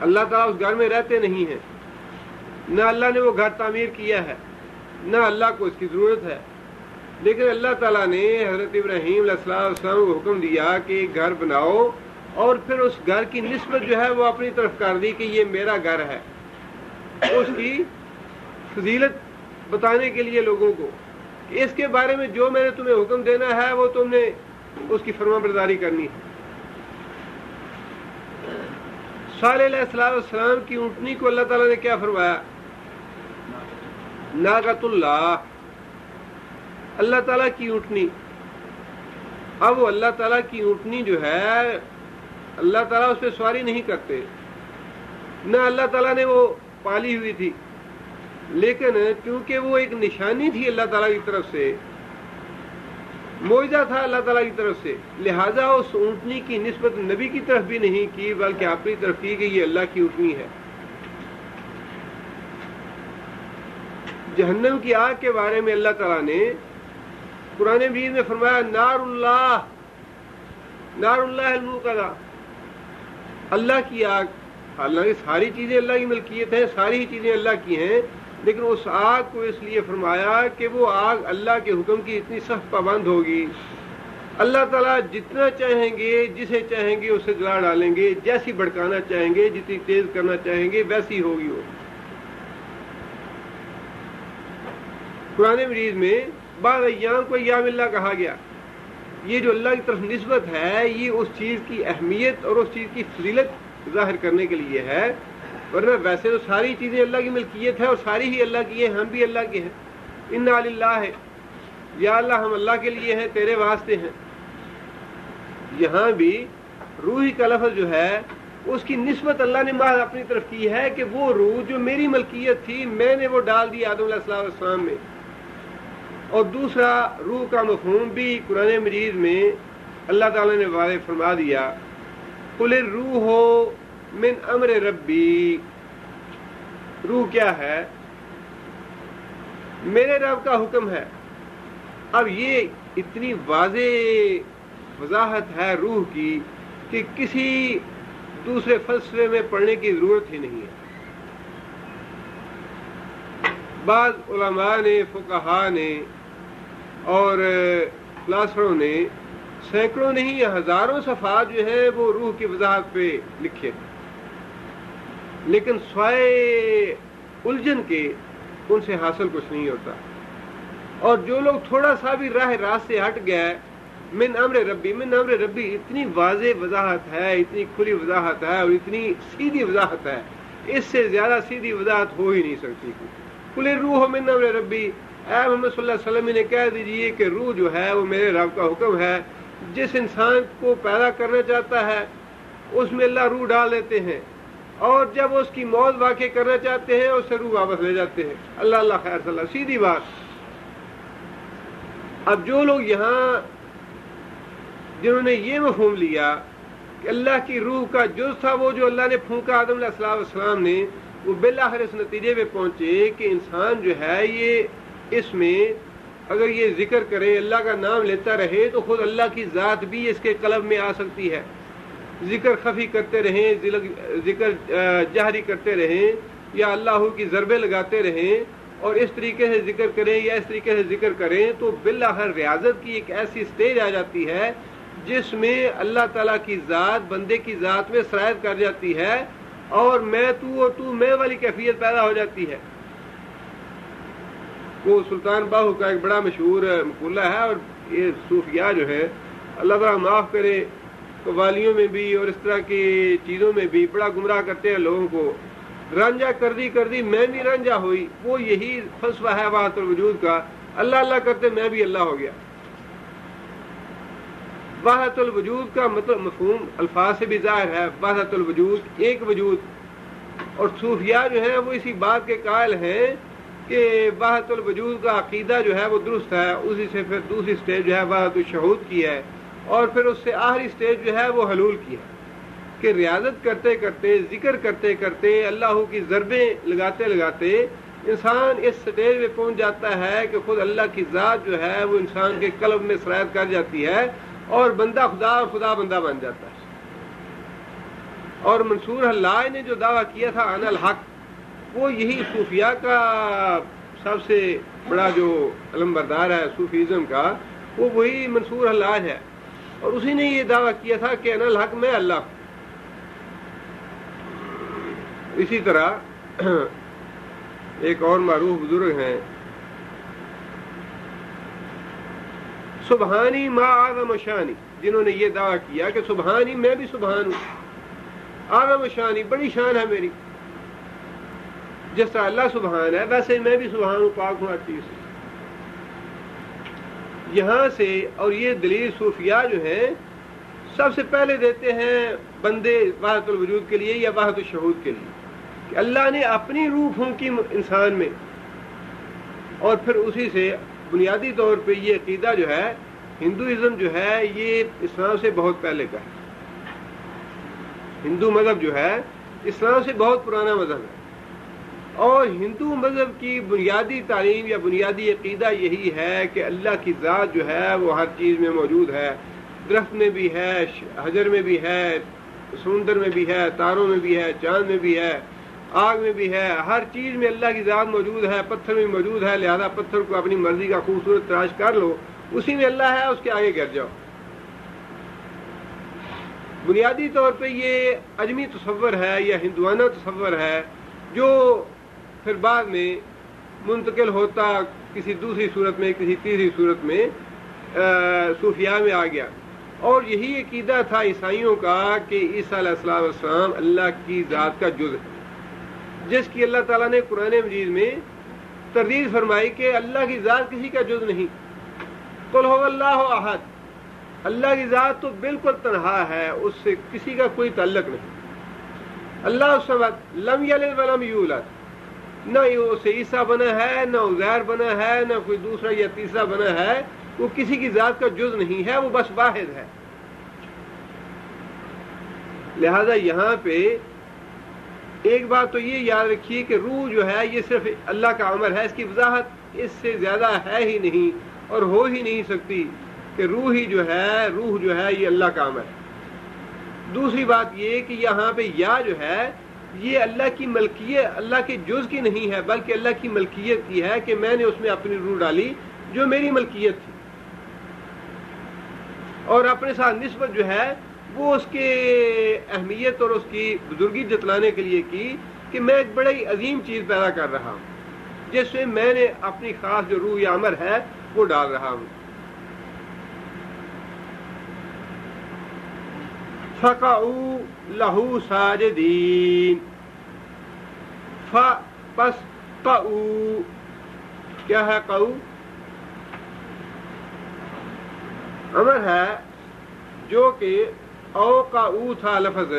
اللہ تعالیٰ اس گھر میں رہتے نہیں ہیں، نہ اللہ نے وہ گھر تعمیر کیا ہے، نہ اللہ کو اس کی ضرورت ہے، لیکن اللہ تعالیٰ نے حضرت ابراہیم علیہ السلام کو حکم دیا کہ ایک گھر بناؤ، اور پھر اس گھر کی نسبت جو ہے وہ اپنی طرف کر دی کہ یہ میرا گھر ہے، اس کی فضیلت بتانے کے لیے لوگوں کو کہ اس کے بارے میں جو میں نے تمہیں حکم دینا ہے وہ تم نے اس کی فرما برداری کرنی ہے۔ صالح علیہ السلام کی اونٹنی کو اللہ تعالیٰ نے کیا فرمایا؟ ناقۃ اللہ، اللہ تعالیٰ کی اونٹنی۔ اب وہ اللہ تعالیٰ کی اونٹنی جو ہے اللہ تعالیٰ اس پہ سواری نہیں کرتے، نہ اللہ تعالیٰ نے وہ پالی ہوئی تھی، لیکن کیونکہ وہ ایک نشانی تھی اللہ تعالیٰ کی طرف سے، معجزہ تھا اللہ تعالیٰ کی طرف سے، لہذا اس اونٹنی کی نسبت نبی کی طرف بھی نہیں کی بلکہ اپنی طرف کی کہ یہ اللہ کی اونٹنی ہے۔ جہنم کی آگ کے بارے میں اللہ تعالیٰ نے قرآن مجید میں فرمایا نار اللہ الموقدہ، اللہ کی آگ۔ حالانکہ ساری چیزیں اللہ کی ملکیت ہیں، ساری ہی چیزیں اللہ کی ہیں، لیکن اس آگ کو اس لیے فرمایا کہ وہ آگ اللہ کے حکم کی اتنی سخت پابند ہوگی، اللہ تعالیٰ جتنا چاہیں گے جسے چاہیں گے اسے جلا ڈالیں گے، جیسی بھڑکانا چاہیں گے جتنی تیز کرنا چاہیں گے ویسی ہوگی وہ۔ قرآن مجید میں بعض ایام کو ایام اللہ کہا گیا، یہ جو اللہ کی طرف نسبت ہے یہ اس چیز کی اہمیت اور اس چیز کی فضیلت ظاہر کرنے کے لیے ہے، ورنہ ویسے تو ساری چیزیں اللہ کی ملکیت ہے اور ساری ہی اللہ کی ہیں، ہم بھی اللہ کے ہیں۔ انا للہ ہے، یا اللہ ہم اللہ کے لیے ہیں، تیرے واسطے ہیں۔ یہاں بھی روحی کا لفظ جو ہے اس کی نسبت اللہ نے محض اپنی طرف کی ہے کہ وہ روح جو میری ملکیت تھی میں نے وہ ڈال دی آدم علیہ السلام میں۔ اور دوسرا روح کا مفہوم بھی قرآن مجید میں اللہ تعالیٰ نے واضح فرما دیا، قل الروح من امر ربی، روح کیا ہے؟ میرے رب کا حکم ہے۔ اب یہ اتنی واضح وضاحت ہے روح کی کہ کسی دوسرے فلسفے میں پڑھنے کی ضرورت ہی نہیں ہے۔ بعض علماء نے، فقہاء نے اور فلاسفروں نے سینکڑوں نہیں یا ہزاروں صفحات جو ہے وہ روح کی وضاحت پہ لکھے، لیکن سوائے الجھن کے ان سے حاصل کچھ نہیں ہوتا. اور جو لوگ تھوڑا سا بھی راہ راست سے ہٹ گئے، من امر ربی اتنی واضح وضاحت ہے، اتنی کھلی وضاحت ہے اور اتنی سیدھی وضاحت ہے، اس سے زیادہ سیدھی وضاحت ہو ہی نہیں سکتی. قل الروح من امر ربی، اے محمد صلی اللہ علیہ وسلم نے کہہ دیجئے کہ روح جو ہے وہ میرے رب کا حکم ہے. جس انسان کو پیدا کرنا چاہتا ہے اس میں اللہ روح ڈال دیتے ہیں، اور جب اس کی موت واقع کرنا چاہتے ہیں اس سے روح واپس لے جاتے ہیں. اللہ خیر صلی اللہ، سیدھی بات. اب جو لوگ یہاں جنہوں نے یہ مفہوم لیا کہ اللہ کی روح کا جز تھا وہ جو اللہ نے پھونکا آدم علیہ السلام نے، وہ بالآخر اس نتیجے پہ پہنچے کہ انسان جو ہے یہ اس میں اگر یہ ذکر کرے، اللہ کا نام لیتا رہے تو خود اللہ کی ذات بھی اس کے قلب میں آ سکتی ہے. ذکر خفی کرتے رہیں، ذکر جہری کرتے رہیں، یا اللہ کی ضربیں لگاتے رہیں اور اس طریقے سے ذکر کریں یا اس طریقے سے ذکر کریں، تو بالآخر ریاضت کی ایک ایسی سٹیج آ جاتی ہے جس میں اللہ تعالیٰ کی ذات بندے کی ذات میں سرایت کر جاتی ہے اور میں تو اور تو میں والی کیفیت پیدا ہو جاتی ہے. وہ سلطان باہو کا ایک بڑا مشہور مقولہ ہے، اور یہ صوفیاء جو ہے اللہ تعالیٰ معاف کرے قوالیوں میں بھی اور اس طرح کی چیزوں میں بھی بڑا گمراہ کرتے ہیں لوگوں کو. رنجا کر دی میں بھی رنجا ہوئی، وہ یہی فلسفہ ہے وحدت الوجود کا. اللہ کرتے میں بھی اللہ ہو گیا. وحدت الوجود کا مطلب مفہوم الفاظ سے بھی ظاہر ہے، وحدت الوجود ایک وجود. اور صوفیاء جو ہیں وہ اسی بات کے قائل ہیں کہ وحدت الوجود کا عقیدہ جو ہے وہ درست ہے. اسی سے پھر دوسری سٹیج جو ہے وحدت الشہود کی ہے، اور پھر اس سے آخری سٹیج جو ہے وہ حلول کی ہے کہ ریاضت کرتے کرتے، ذکر کرتے کرتے، اللہ کی ضربیں لگاتے لگاتے انسان اس سٹیج میں پہنچ جاتا ہے کہ خود اللہ کی ذات جو ہے وہ انسان کے قلب میں سرایت کر جاتی ہے اور بندہ خدا اور خدا بندہ بن جاتا ہے. اور منصور حلاج نے جو دعویٰ کیا تھا انا الحق، وہ یہی صوفیاء کا سب سے بڑا جو علمبردار ہے صوفیزم کا، وہ وہی منصور حلاج ہے. اور اسی نے یہ دعویٰ کیا تھا کہ انا الحق میں اللہ. اسی طرح ایک اور معروف بزرگ ہیں سبحانی ما اعظم شانی، جنہوں نے یہ دعویٰ کیا کہ سبحانی میں بھی سبحان ہوں، اعظم شانی بڑی شان ہے میری. جس طرح اللہ سبحان ہے ویسے میں بھی سبحان ہوں، پاک ہوں ہر چیز سے. یہاں سے اور یہ دلیل صوفیاء جو ہیں سب سے پہلے دیتے ہیں بندے وحدت الوجود کے لیے یا وحدت الشہود کے لیے کہ اللہ نے اپنی روح پھونکی انسان میں، اور پھر اسی سے بنیادی طور پہ یہ عقیدہ جو ہے ہندوازم جو ہے یہ اسلام سے بہت پہلے کا ہے. ہندو مذہب جو ہے اسلام سے بہت پرانا مذہب ہے، اور ہندو مذہب کی بنیادی تعلیم یا بنیادی عقیدہ یہی ہے کہ اللہ کی ذات جو ہے وہ ہر چیز میں موجود ہے. درخت میں بھی ہے، حجر میں بھی ہے، سمندر میں بھی ہے، تاروں میں بھی ہے، چاند میں بھی ہے، آگ میں بھی ہے. ہر چیز میں اللہ کی ذات موجود ہے. پتھر میں موجود ہے، لہذا پتھر کو اپنی مرضی کا خوبصورت تراش کر لو، اسی میں اللہ ہے، اس کے آگے گر جاؤ. بنیادی طور پہ یہ عجمی تصور ہے یا ہندوانہ تصور ہے جو پھر بعد میں منتقل ہوتا کسی دوسری صورت میں، کسی تیسری صورت میں صوفیاء میں آ گیا. اور یہی عقیدہ تھا عیسائیوں کا کہ عیسیٰ علیہ السلام اللہ کی ذات کا جز ہے، جس کی اللہ تعالیٰ نے قرآن مجید میں تردید فرمائی کہ اللہ کی ذات کسی کا جز نہیں. قل هو اللہ احد، اللہ کی ذات تو بالکل تنہا ہے، اس سے کسی کا کوئی تعلق نہیں. اللہ الصمد لم یلد ولم یولد، نہ اسے عیسیٰ بنا ہے، نہ عزیر بنا ہے، نہ کوئی دوسرا یا تیسرا بنا ہے. وہ کسی کی ذات کا جز نہیں ہے، وہ بس واحد ہے. لہذا یہاں پہ ایک بات تو یہ یاد رکھیے کہ روح جو ہے یہ صرف اللہ کا عمل ہے، اس کی وضاحت اس سے زیادہ ہے ہی نہیں اور ہو ہی نہیں سکتی کہ روح جو ہے یہ اللہ کا عمل ہے. دوسری بات یہ کہ یہاں پہ یا جو ہے یہ اللہ کی ملکیت، اللہ کے جز کی نہیں ہے، بلکہ اللہ کی ملکیت کی ہے کہ میں نے اس میں اپنی روح ڈالی جو میری ملکیت تھی. اور اپنے ساتھ نسبت جو ہے وہ اس کے اہمیت اور اس کی بزرگی جتلانے کے لیے کی کہ میں ایک بڑی عظیم چیز پیدا کر رہا ہوں جس میں میں نے اپنی خاص جو روح یا عمل ہے وہ ڈال رہا ہوں. فقعوا له ساجدین. پس قعوا کیا ہے؟ قعوا امر ہے جو کہ او قعوا تھا لفظ،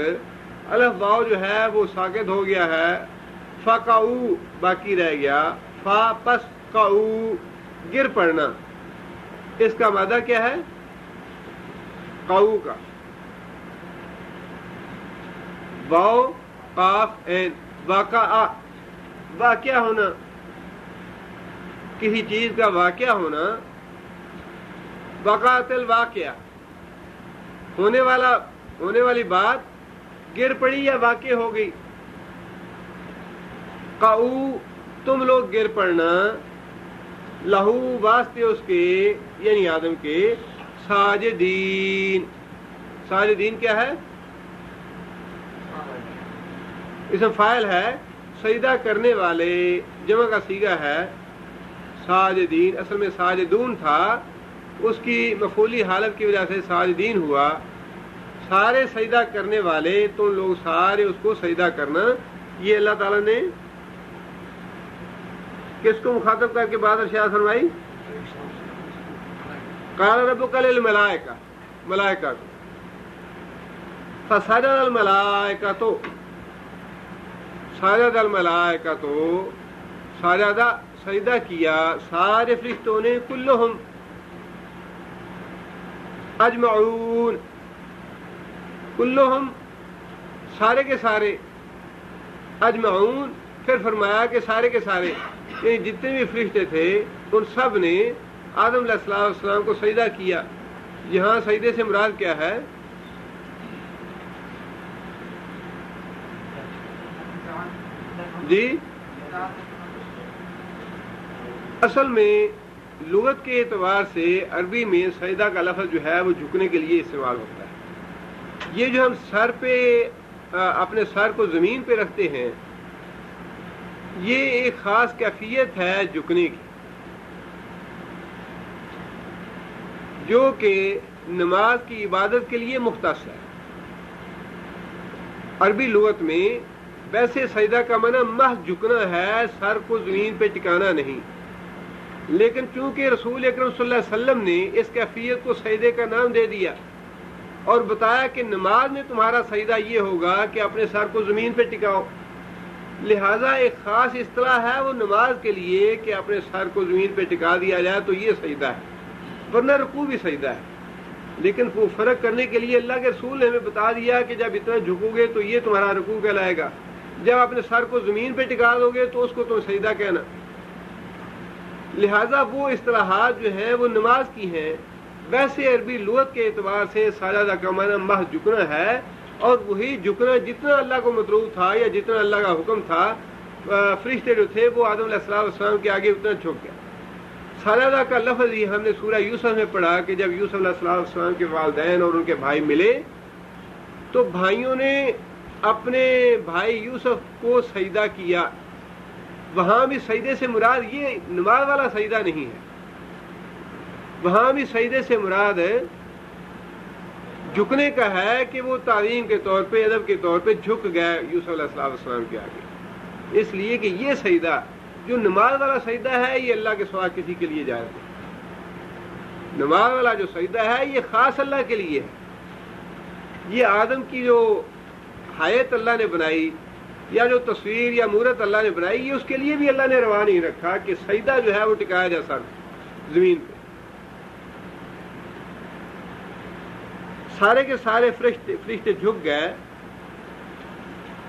الف واو جو ہے وہ ساکت ہو گیا ہے، فقعوا باقی رہ گیا، فا پس قعوا گر پڑنا. اس کا مادہ کیا ہے؟ قعوا کا واو قاف عین واقع، واقعہ ہونا، کسی چیز کا واقعہ ہونا. وقعت الواقعہ ہونے والی بات گر پڑی یا واقع ہو گئی. قعوا تم لوگ گر پڑنا، لہو واسطے اس کے یعنی آدم کے، ساجدین. ساجدین کیا ہے؟ اسم فاعل ہے، سجدہ کرنے والے، جمع کا صیغہ ہے ساجدین. اصل میں ساجدون تھا، اس کی مفعولی حالت کی وجہ سے ساجدین ہوا. سارے سجدہ کرنے والے، تم لوگ سارے اس کو سجدہ کرنا. یہ اللہ تعالیٰ نے کس کو مخاطب کر کے بات ارشاد فرمائی؟ قال ربک للملائکہ، ملائکہ کو. فسجد الملائکۃ، سجد الملائکۃ، سجدہ کیا سارے فرشتوں نے، کلہم اجمعون، کلہم سارے کے سارے، اجمعون پھر فرمایا کہ سارے کے سارے یعنی جتنے بھی فرشتے تھے ان سب نے آدم علیہ السلام کو سجدہ کیا. یہاں سجدے سے مراد کیا ہے؟ جی اصل میں لغت کے اعتبار سے عربی میں سجدہ کا لفظ جو ہے وہ جھکنے کے لیے استعمال ہوتا ہے. یہ جو ہم سر پہ اپنے سر کو زمین پہ رکھتے ہیں، یہ ایک خاص کیفیت ہے جھکنے کی، جو کہ نماز کی عبادت کے لیے مختص ہے. عربی لغت میں ویسے سجدہ کا معنی محض جھکنا ہے، سر کو زمین پہ ٹکانا نہیں. لیکن چونکہ رسول اکرم صلی اللہ علیہ وسلم نے اس کیفیت کو سجدے کا نام دے دیا اور بتایا کہ نماز میں تمہارا سجدہ یہ ہوگا کہ اپنے سر کو زمین پہ ٹکاؤ، لہذا ایک خاص اصطلاح ہے وہ نماز کے لیے کہ اپنے سر کو زمین پہ ٹکا دیا جائے تو یہ سجدہ ہے، ورنہ رکوع بھی سجدہ ہے. لیکن وہ فرق کرنے کے لیے اللہ کے رسول نے ہمیں بتا دیا کہ جب اتنا جھکو گے تو یہ تمہارا رکوع کہلائے گا، جب اپنے سر کو زمین پہ ٹکا دو گے تو اس کو تم سجدہ کہنا. لہذا وہ اصطلاحات جو ہیں وہ نماز کی ہیں. ویسے عربی لغت کے اعتبار سے سجدہ کا معنی محض جھکنا ہے، اور وہی جھکنا جتنا اللہ کو مطلوب تھا یا جتنا اللہ کا حکم تھا، فرشتے جو تھے وہ آدم علیہ السلام کے آگے اتنا جھک گیا. سجدہ کا لفظ ہی ہم نے سورہ یوسف میں پڑھا کہ جب یوسف علیہ السلام کے والدین اور ان کے بھائی ملے تو بھائیوں نے اپنے بھائی یوسف کو سجدہ کیا. وہاں بھی سجدے سے مراد یہ نماز والا سجدہ نہیں ہے، وہاں بھی سجدے سے مراد جھکنے کا ہے کہ وہ تعظیم کے طور پہ، ادب کے طور پہ جھک گئے یوسف علیہ السلام کے آگے. اس لیے کہ یہ سجدہ جو نماز والا سجدہ ہے یہ اللہ کے سوا کسی کے لیے جائز نہیں. نماز والا جو سجدہ ہے یہ خاص اللہ کے لیے ہے. یہ آدم کی جو حیت اللہ نے بنائی یا جو تصویر یا مورت اللہ نے بنائی، یہ اس کے لیے بھی اللہ نے روا نہیں رکھا کہ سجدہ جو ہے وہ ٹکایا جا سر زمین پہ. سارے کے سارے فرشتے جھک گئے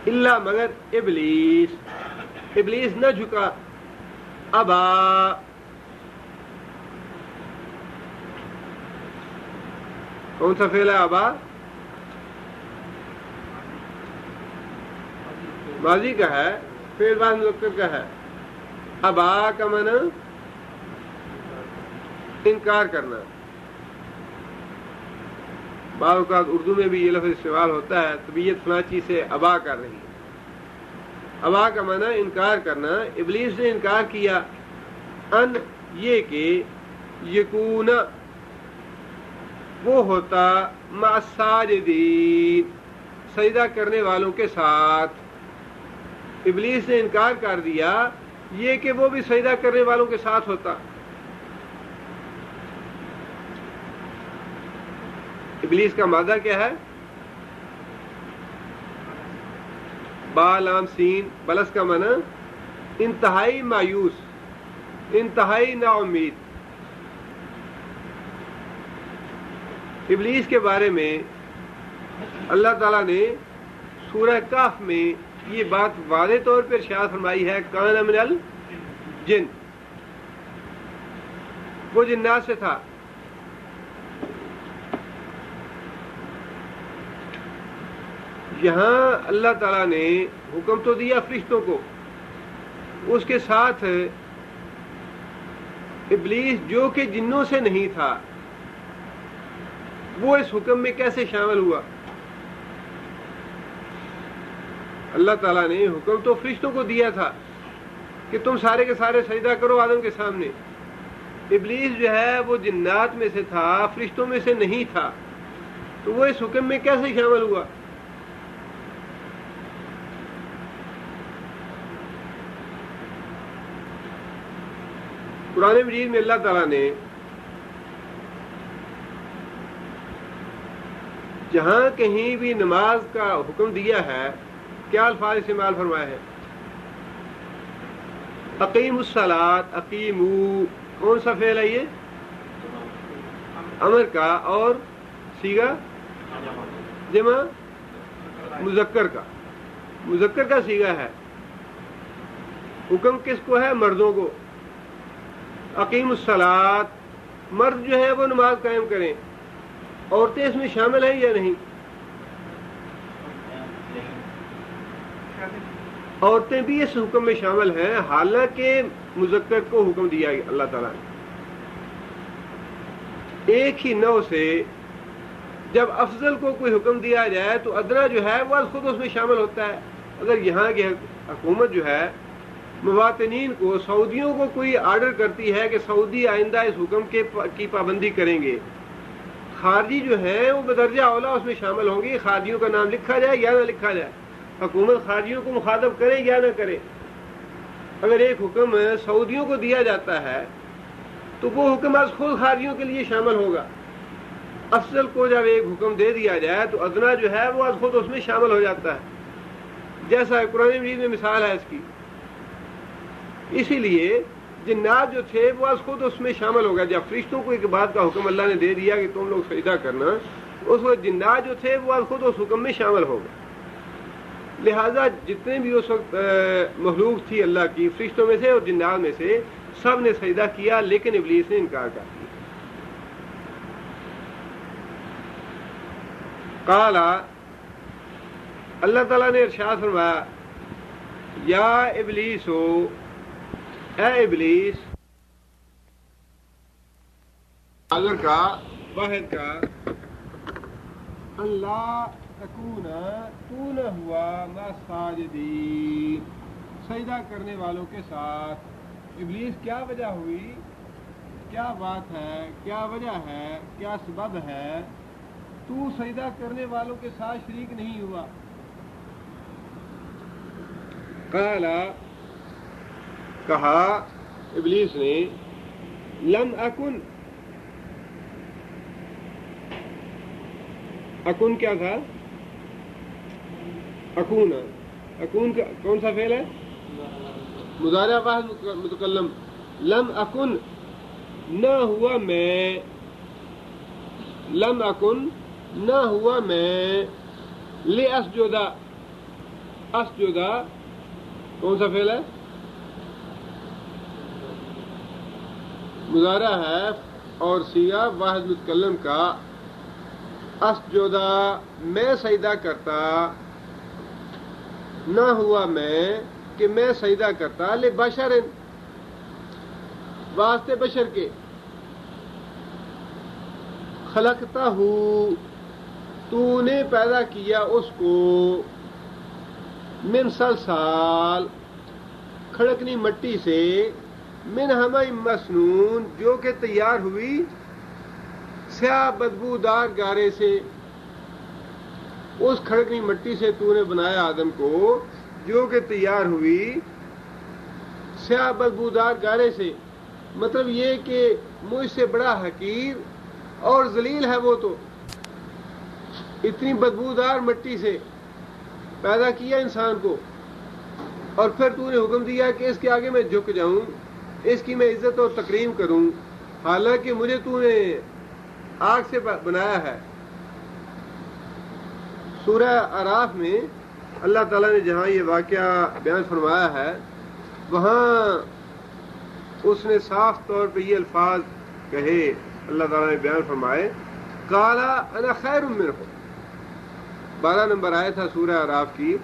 اللہ مگر ابلیس. ابلیس نہ جھکا. ابا کون سا فعل ہے؟ ابا ماضی کا ہے، فعل بعد مذکر کا ہے. ابا کا معنی انکار کرنا. بعض اوقات اردو میں بھی یہ لفظ استعمال ہوتا ہے، طبیعت فلاں چیز سے ابا کر رہی ہے. ابا کا معنی انکار کرنا. ابلیس نے انکار کیا ان یہ کہ یکون وہ ہوتا مع الساجدین سجدہ کرنے والوں کے ساتھ. ابلیس نے انکار کر دیا یہ کہ وہ بھی سجدہ کرنے والوں کے ساتھ ہوتا. ابلیس کا مادہ کیا ہے؟ با لام سین. بلس کا معنی انتہائی مایوس، انتہائی نا امید. ابلیس کے بارے میں اللہ تعالیٰ نے سورہ کہف میں یہ بات واضح طور پر ارشاد فرمائی ہے، کان من الجن، وہ جنات سے تھا. یہاں اللہ تعالیٰ نے حکم تو دیا فرشتوں کو، اس کے ساتھ ابلیس جو کہ جنوں سے نہیں تھا وہ اس حکم میں کیسے شامل ہوا؟ اللہ تعالیٰ نے حکم تو فرشتوں کو دیا تھا کہ تم سارے کے سارے سجدہ کرو آدم کے سامنے. ابلیس جو ہے وہ جنات میں سے تھا، فرشتوں میں سے نہیں تھا، تو وہ اس حکم میں کیسے شامل ہوا؟ قرآن مجید میں اللہ تعالیٰ نے جہاں کہیں بھی نماز کا حکم دیا ہے کیا الفاظ استعمال فرمایا ہے؟ اقیم الصلاۃ. اقیمو کون سا فعل ہے؟ یہ امر کا، اور صیغہ جمع مذکر کا. مذکر کا صیغہ ہے. حکم کس کو ہے؟ مردوں کو. اقیم الصلاۃ، مرد جو ہے وہ نماز قائم کریں. عورتیں اس میں شامل ہیں یا نہیں؟ عورتیں بھی اس حکم میں شامل ہیں، حالانکہ مذکر کو حکم دیا اللہ تعالیٰ نے. ایک ہی نوع سے جب افضل کو کوئی حکم دیا جائے تو ادنا جو ہے وہ خود اس میں شامل ہوتا ہے. اگر یہاں کی حکومت جو ہے مواطنین کو، سعودیوں کو کوئی آرڈر کرتی ہے کہ سعودی آئندہ اس حکم کی پابندی کریں گے، خارجی جو ہیں وہ بدرجہ اولا اس میں شامل ہوں گے. خارجیوں کا نام لکھا جائے یا نہ لکھا جائے، حکومت خارجیوں کو مخاطب کرے یا نہ کرے. اگر ایک حکم سعودیوں کو دیا جاتا ہے تو وہ حکم از خود خارجیوں کے لیے شامل ہوگا. افضل کو جب ایک حکم دے دیا جائے تو ادنا جو ہے وہ از خود اس میں شامل ہو جاتا ہے. جیسا قرآن مجید میں مثال ہے اس کی. اسی لیے جنات جو تھے وہ از خود اس میں شامل ہو گیا. جب فرشتوں کو ایک بات کا حکم اللہ نے دے دیا کہ تم لوگ سجدہ کرنا، اس وقت جنات جو تھے وہ از خود اس حکم میں شامل ہو گئے. لہذا جتنے بھی اس وقت مخلوق تھی اللہ کی، فرشتوں میں سے اور جنات میں سے، سب نے سجدہ کیا، لیکن ابلیس نے انکار کر دیا. قال، اللہ تعالیٰ نے ارشاد فرمایا، یا ابلیس ہو، اے ابلیس، حاضر کا، واحد کا، اللہ تکون، تو نہ ہوا مع الساجدین سجدہ کرنے والوں کے ساتھ. ابلیس کیا وجہ ہوئی، کیا بات ہے، کیا وجہ ہے، کیا سبب ہے تو سجدہ کرنے والوں کے ساتھ شریک نہیں ہوا؟ قال، کہا ابلیس نے، لم اکن. اکن کیا تھا؟ اکون. اکون کا کون سا فعل ہے؟ مضارع واحد متکلم. لم اکن نہ ہوا میں، لم اکن نہ ہوا میں، لاسجدا. اسجدا کون سا فعل ہے؟ مضارع ہے اور صیغہ واحد متکلم کا. اسجدا میں سجدہ کرتا، نہ ہوا میں کہ میں سجدہ کرتا، لبشر واسطے بشر کے، خلقتہ تو نے پیدا کیا اس کو من سلسال کھڑکنی مٹی سے، من حمأ مسنون جو کہ تیار ہوئی سیاہ بدبودار گارے سے. اس کھڑکنی مٹی سے تو نے بنایا آدم کو جو کہ تیار ہوئی سیاہ بدبودار گارے سے. مطلب یہ کہ مجھ سے بڑا حقیر اور ذلیل ہے وہ، تو اتنی بدبودار مٹی سے پیدا کیا انسان کو، اور پھر تو نے حکم دیا کہ اس کے آگے میں جھک جاؤں، اس کی میں عزت اور تکریم کروں، حالانکہ مجھے تو نے آگ سے بنایا ہے. سورہ اعراف میں اللہ تعالیٰ نے جہاں یہ واقعہ بیان فرمایا ہے وہاں اس نے صاف طور پہ یہ الفاظ کہے، اللہ تعالیٰ نے بیان فرمائے قال انا خیر منہ. 12 نمبر آیا تھا سورہ اعراف کی.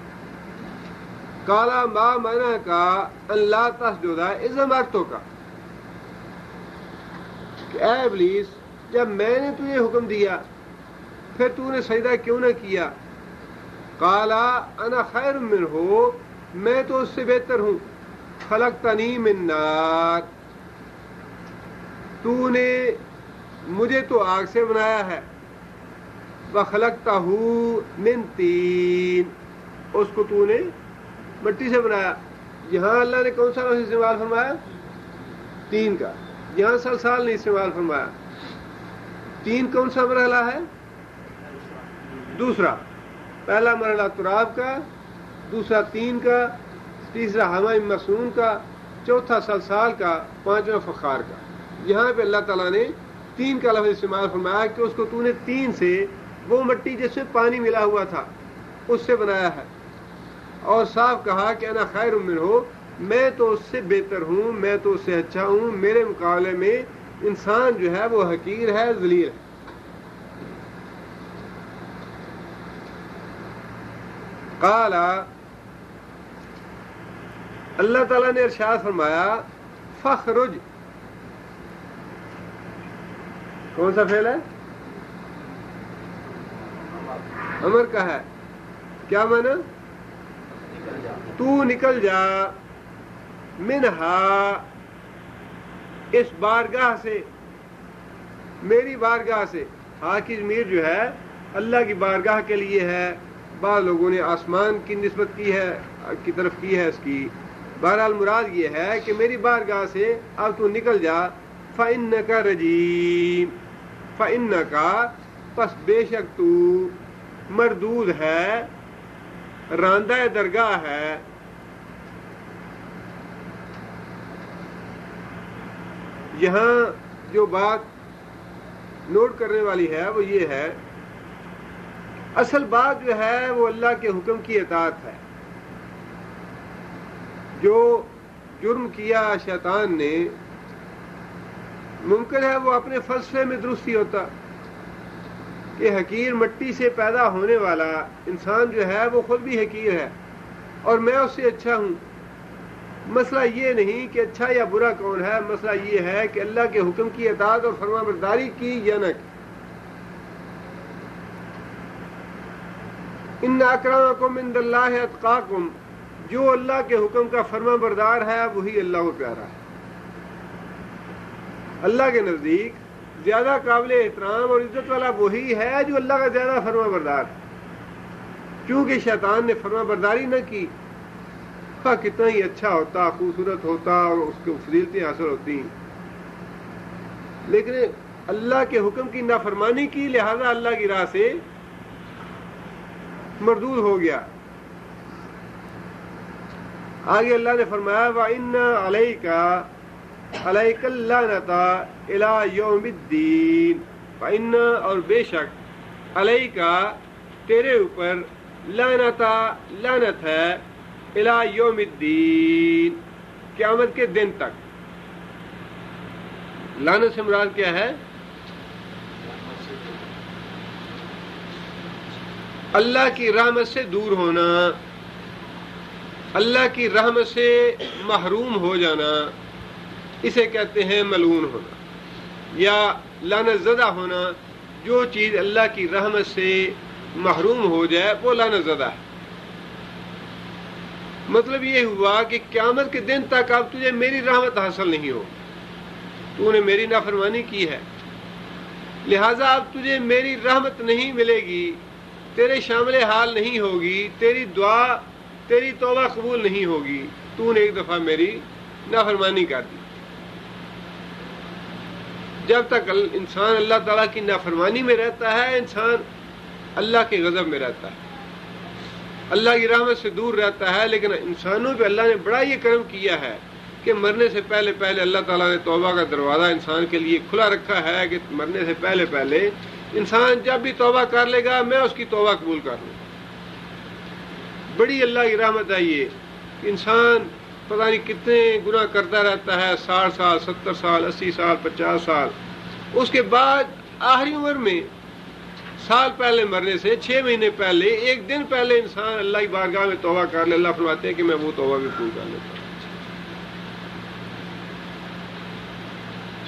قال ما منعک ان لا تسجد اذ امرتک، کہ اے ابلیس جب میں نے تجھے حکم دیا پھر تو نے سجدہ کیوں نہ کیا؟ قال انا خیر منہ، میں تو اس سے بہتر ہوں. خلقتنی من نار، تو نے مجھے تو آگ سے بنایا ہے. وخلقتہ من طین، اس کو تو نے مٹی سے بنایا. یہاں اللہ نے کون سا لفظ استعمال فرمایا؟ تین کا. یہاں سلسال نے استعمال فرمایا. تین کون سا مرحلہ ہے؟ دوسرا. پہلا مرحلہ تراب کا، دوسرا تین کا، تیسرا حمأ مسنون کا، چوتھا سلسال کا، پانچواں فخار کا. یہاں پہ اللہ تعالیٰ نے تین کا لفظ استعمال فرمایا کہ اس کو تو نے تین سے، وہ مٹی جس میں پانی ملا ہوا تھا اس سے بنایا ہے، اور صاف کہا کہ انا خیر منہ، میں تو اس سے بہتر ہوں، میں تو اس سے اچھا ہوں، میرے مقابلے میں انسان جو ہے وہ حقیر ہے، ذلیل ہے. قال، اللہ تعالیٰ نے ارشاد فرمایا فخرج، کون سا فعل ہے؟ امر کا ہے. کیا مانا؟ تو نکل جا، منہا، اس بارگاہ سے، میری بارگاہ سے. ہاں کی ضمیر جو ہے اللہ کی بارگاہ کے لیے ہے. بعض لوگوں نے آسمان کی نسبت کی ہے، کی طرف کی ہے اس کی. بہرحال مراد یہ ہے کہ میری بارگاہ سے اب تو نکل جا. فَإِنَّكَ رَجِيمٌ، فَإِنَّكَ، پس بے شک تو مردود ہے، راندہ درگاہ ہے. یہاں جو بات نوٹ کرنے والی ہے وہ یہ ہے، اصل بات جو ہے وہ اللہ کے حکم کی اطاعت ہے. جو جرم کیا شیطان نے، ممکن ہے وہ اپنے فلسفے میں درستی ہوتا کہ حقیر مٹی سے پیدا ہونے والا انسان جو ہے وہ خود بھی حقیر ہے اور میں اس سے اچھا ہوں. مسئلہ یہ نہیں کہ اچھا یا برا کون ہے، مسئلہ یہ ہے کہ اللہ کے حکم کی اطاعت اور فرما برداری کی یا نہ کی. ان اکرمکم عند اللہ اتقاکم، جو اللہ کے حکم کا فرما بردار ہے وہی اللہ کو پیارا ہے. اللہ کے نزدیک زیادہ قابل احترام اور عزت والا وہی ہے جو اللہ کا زیادہ فرما بردار ہے. کیونکہ شیطان نے فرما برداری نہ کی، خواہ کتنا ہی اچھا ہوتا، خوبصورت ہوتا اور اس کو فضیلتیں حاصل ہوتی، لیکن اللہ کے حکم کی نافرمانی کی، لہذا اللہ کی راہ سے مردود ہو گیا. آگے اللہ نے فرمایا وَإِنَّ عَلَيْكَ اللَّعْنَةَ إِلَىٰ يَوْمِ الدِّينِ، وَإِنَّ، اور بے شک، عَلَيْكَ، تیرے اوپر، لعنت، لعنت ہے، إِلَىٰ يَوْمِ الدِّينِ، قیامت کے دن تک. لعنت سے مراد کیا ہے؟ اللہ کی رحمت سے دور ہونا، اللہ کی رحمت سے محروم ہو جانا، اسے کہتے ہیں ملعون ہونا یا لعنت زدہ ہونا. جو چیز اللہ کی رحمت سے محروم ہو جائے وہ لعنت زدہ ہے۔ مطلب یہ ہوا کہ قیامت کے دن تک اب تجھے میری رحمت حاصل نہیں ہو، تو نے میری نافرمانی کی ہے، لہذا اب تجھے میری رحمت نہیں ملے گی، تیرے شامل حال نہیں ہوگی، تیری دعا تیری توبہ قبول نہیں ہوگی، تو نے ایک دفعہ میری نافرمانی کر دی۔ جب تک انسان اللہ تعالیٰ کی نافرمانی میں رہتا ہے، انسان اللہ کے غضب میں رہتا ہے، اللہ کی رحمت سے دور رہتا ہے۔ لیکن انسانوں پہ اللہ نے بڑا یہ کرم کیا ہے کہ مرنے سے پہلے پہلے اللہ تعالیٰ نے توبہ کا دروازہ انسان کے لیے کھلا رکھا ہے کہ مرنے سے پہلے پہلے انسان جب بھی توبہ کر لے گا میں اس کی توبہ قبول کر لوں۔ بڑی اللہ کی رحمت ہے یہ کہ انسان پتہ نہیں کتنے گناہ کرتا رہتا ہے، 60 سال 70 سال 80 سال 50 سال، اس کے بعد آخری عمر میں سال پہلے مرنے سے 6 مہینے پہلے 1 دن پہلے انسان اللہ کی بارگاہ میں توبہ کر لے، اللہ فرماتے ہیں کہ میں وہ توبہ بھی قبول کر لیتا ہوں۔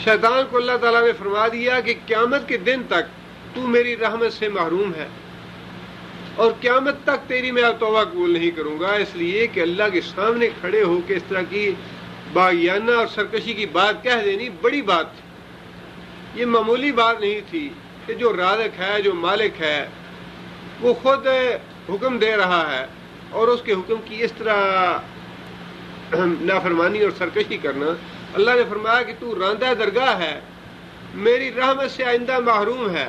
شیطان کو اللہ تعالیٰ نے فرما دیا کہ قیامت کے دن تک تو میری رحمت سے محروم ہے اور قیامت تک تیری میں اب توبہ قبول نہیں کروں گا، اس لیے کہ اللہ کے سامنے کھڑے ہو کے اس طرح کی باغیانہ اور سرکشی کی بات کہہ دینی بڑی بات تھی۔ یہ معمولی بات نہیں تھی کہ جو رازق ہے، جو مالک ہے، وہ خود حکم دے رہا ہے اور اس کے حکم کی اس طرح نافرمانی اور سرکشی کرنا۔ اللہ نے فرمایا کہ تو راندہ درگاہ ہے، میری رحمت سے آئندہ محروم ہے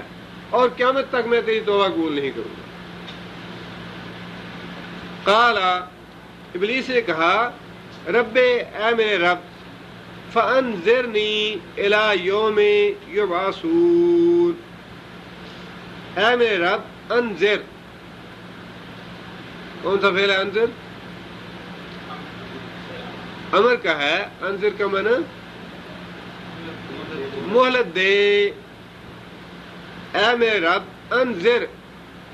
اور قیامت تک میں تیری توبہ قبول نہیں کروں گا۔ قال ابلیس نے کہا رب اے میرے رب فانذرنی الی یوم یبعثون، اے میرے رب انذر، کون سا فعل ہے انذر؟ امر کا ہے، انذر کا معنی مہلت دے، اے میرے رب انذر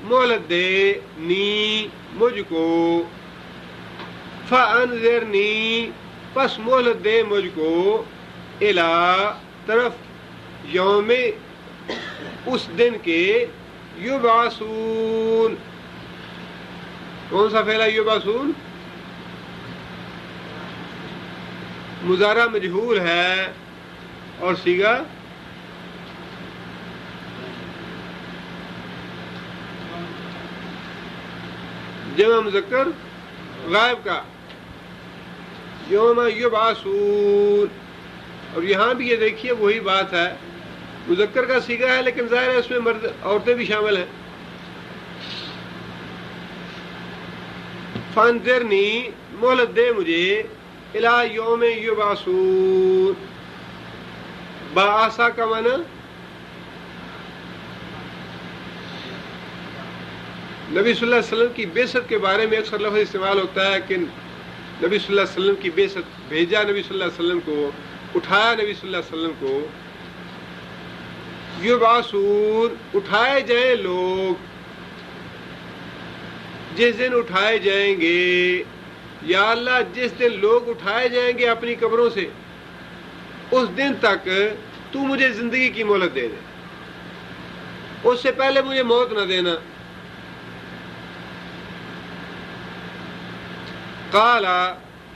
مہلت دے نی مجھ کو، فانذرنی پس مہلت دے مجھ کو، الا طرف یوم اس دن کے، یبعثون، کون سا فعل ہے یبعثون؟ مضارع مجہول ہے اور صیغہ جمع مذکر غائب کا، یوم یبعثون۔ اور یہاں بھی یہ دیکھیے وہی بات ہے، مذکر کا صیغہ ہے لیکن ظاہر ہے اس میں مرد عورتیں بھی شامل ہیں۔ فانذرنی مہلت دے مجھے، الی یوم یبعثون، باعثا کا معنی نبی صلی اللہ علیہ وسلم کی بعثت کے بارے میں اکثر لفظ استعمال ہوتا ہے کہ نبی صلی اللہ علیہ وسلم کی بعثت، بھیجا نبی صلی اللہ علیہ وسلم کو، اٹھایا نبی صلی اللہ علیہ وسلم کو، یبعثون اٹھائے جائیں لوگ، جس دن اٹھائے جائیں گے، یا اللہ جس دن لوگ اٹھائے جائیں گے اپنی قبروں سے، اس دن تک تو مجھے زندگی کی مہلت دے دے، اس سے پہلے مجھے موت نہ دینا۔ قال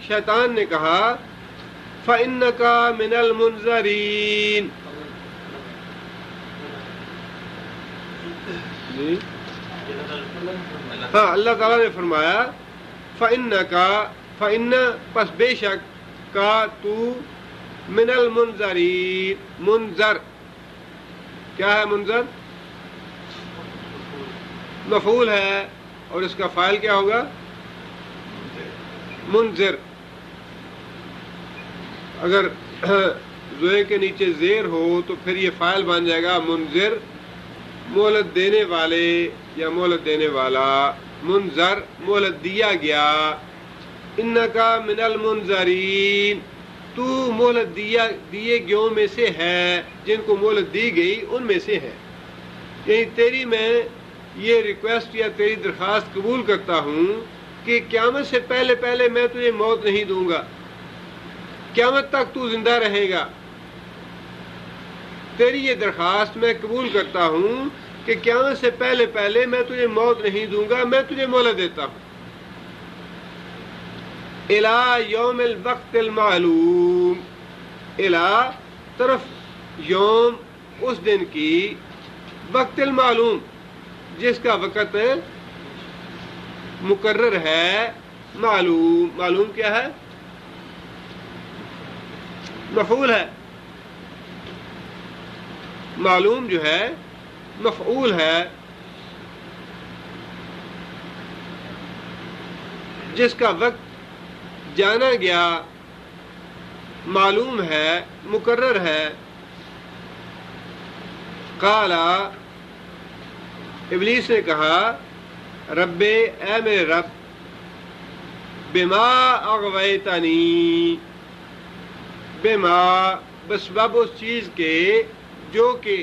شیطان نے کہا فَإِنَّكَ مِنَ الْمُنذَرِينَ، ہاں اللہ تعالیٰ نے فرمایا فَإِنَّ پس بے شک کا تو من المنذرین، منذر کیا ہے؟ منذر مفعول ہے اور اس کا فاعل کیا ہوگا؟ منذر۔ اگر زوئے کے نیچے زیر ہو تو پھر یہ فاعل بن جائے گا منذر، مہلت دینے والے یا مہلت دینے والا، منذر مہلت دیا گیا، انکا من المنذرین تو مہلت دیے گیوں میں سے ہے، جن کو مہلت دی گئی ان میں سے ہے۔ یعنی تیری میں یہ ریکویسٹ یا تیری درخواست قبول کرتا ہوں کہ قیامت سے پہلے پہلے میں تجھے موت نہیں دوں گا، قیامت تک تو زندہ رہے گا، تیری یہ درخواست میں قبول کرتا ہوں، کہ قیامت سے پہلے پہلے میں تجھے موت نہیں دوں گا، میں تجھے مہلت دیتا ہوں۔ الی یوم الوقت المعلوم، الی طرف یوم اس دن کی، وقت المعلوم جس کا وقت مقرر ہے، معلوم، معلوم کیا ہے؟ مفعول ہے، معلوم جو ہے مفعول ہے، جس کا وقت جانا گیا، معلوم ہے، مقرر ہے۔ قال، ابلیس نے کہا، رب، اے میرے رب، بما اغویتنی، بما بسبب اس چیز کے جو کہ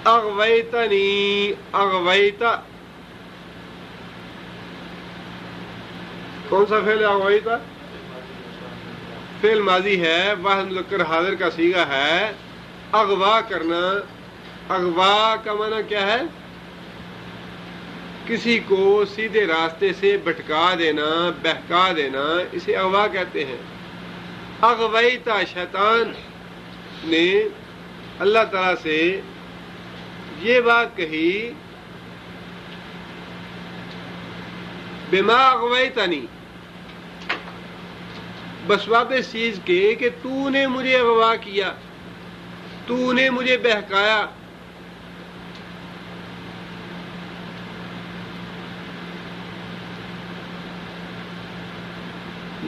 اغویتنی، اغویتا کون سا فعل ہے؟ اغویتا فعل ماضی ہے، واحد مذکر حاضر کا صیغہ ہے۔ اغوا کرنا، اغوا کا معنی کیا ہے؟ کسی کو سیدھے راستے سے بھٹکا دینا، بہکا دینا، اسے اغوا کہتے ہیں۔ اغویتا، شیطان نے اللہ تعالیٰ سے یہ بات کہی، بما اغویتنی، بسبب اس چیز کے کہ تو نے مجھے اغوا کیا، تو نے مجھے بہکایا۔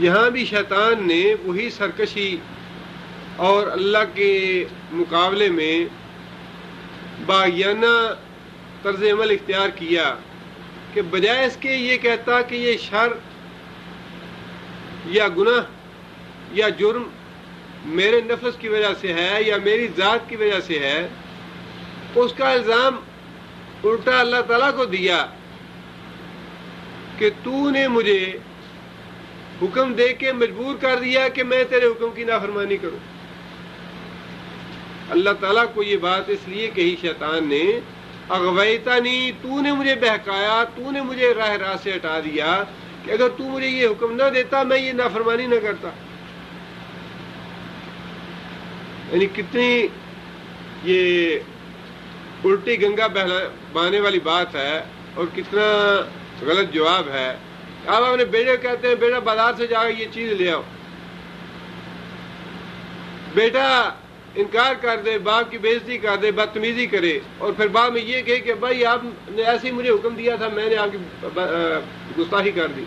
یہاں بھی شیطان نے وہی سرکشی اور اللہ کے مقابلے میں باغیانہ طرز عمل اختیار کیا کہ بجائے اس کے یہ کہتا کہ یہ شر یا گناہ یا جرم میرے نفس کی وجہ سے ہے یا میری ذات کی وجہ سے ہے، اس کا الزام الٹا اللہ تعالیٰ کو دیا کہ تو نے مجھے حکم دے کے مجبور کر دیا کہ میں تیرے حکم کی نافرمانی کروں۔ اللہ تعالیٰ کو یہ بات اس لیے کہی شیطان نے، اغویتنی، تو نے مجھے بہکایا، تو نے مجھے راہ سے ہٹا دیا کہ اگر تو مجھے یہ حکم نہ دیتا میں یہ نافرمانی نہ کرتا۔ یعنی کتنی یہ الٹی گنگا بہانے والی بات ہے اور کتنا غلط جواب ہے۔ آپ اپنے بیٹے کہتے ہیں بیٹا بازار سے جا کے یہ چیز لے آؤ، بیٹا انکار کر دے، باپ کی بےعزتی کر دے، بدتمیزی کرے، اور پھر بعد میں یہ کہے کہ بھائی آپ نے ایسے ہی مجھے حکم دیا تھا، میں نے آپ کی گستاخی کر دی،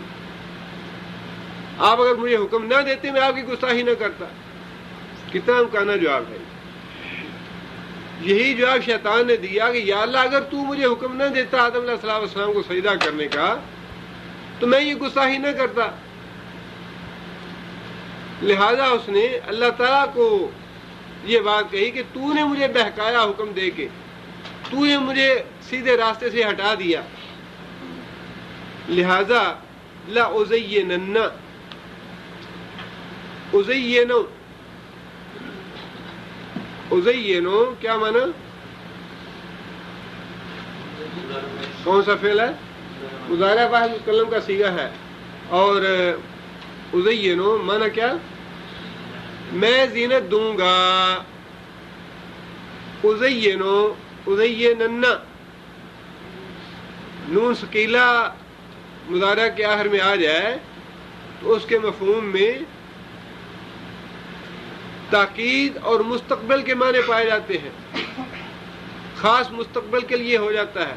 آپ اگر مجھے حکم نہ دیتے میں آپ کی گستاخی نہ کرتا۔ کتنا امکانہ جواب ہے۔ یہی جواب شیطان نے دیا کہ یا اللہ اگر تو مجھے حکم نہ دیتا آدم علیہ السلام کو سجدہ کرنے کا تو میں یہ گستاخی نہ کرتا۔ لہذا اس نے اللہ تعالیٰ کو یہ بات کہی کہ تو نے مجھے بہکایا حکم دے کے، تو نے مجھے سیدھے راستے سے ہٹا دیا، لہذا لا ازینن، ازینو، ازینو کیا معنی؟ کون سا فعل ہے؟ مضارع واحد متکلم کا صیغہ ہے، اور ازینو معنی کیا؟ میں زینت دوں گا۔ ازینو، ازینن، نون ثقیلہ مضارع کے آخر میں آ جائے تو اس کے مفہوم میں تاکید اور مستقبل کے معنی پائے جاتے ہیں، خاص مستقبل کے لیے ہو جاتا ہے۔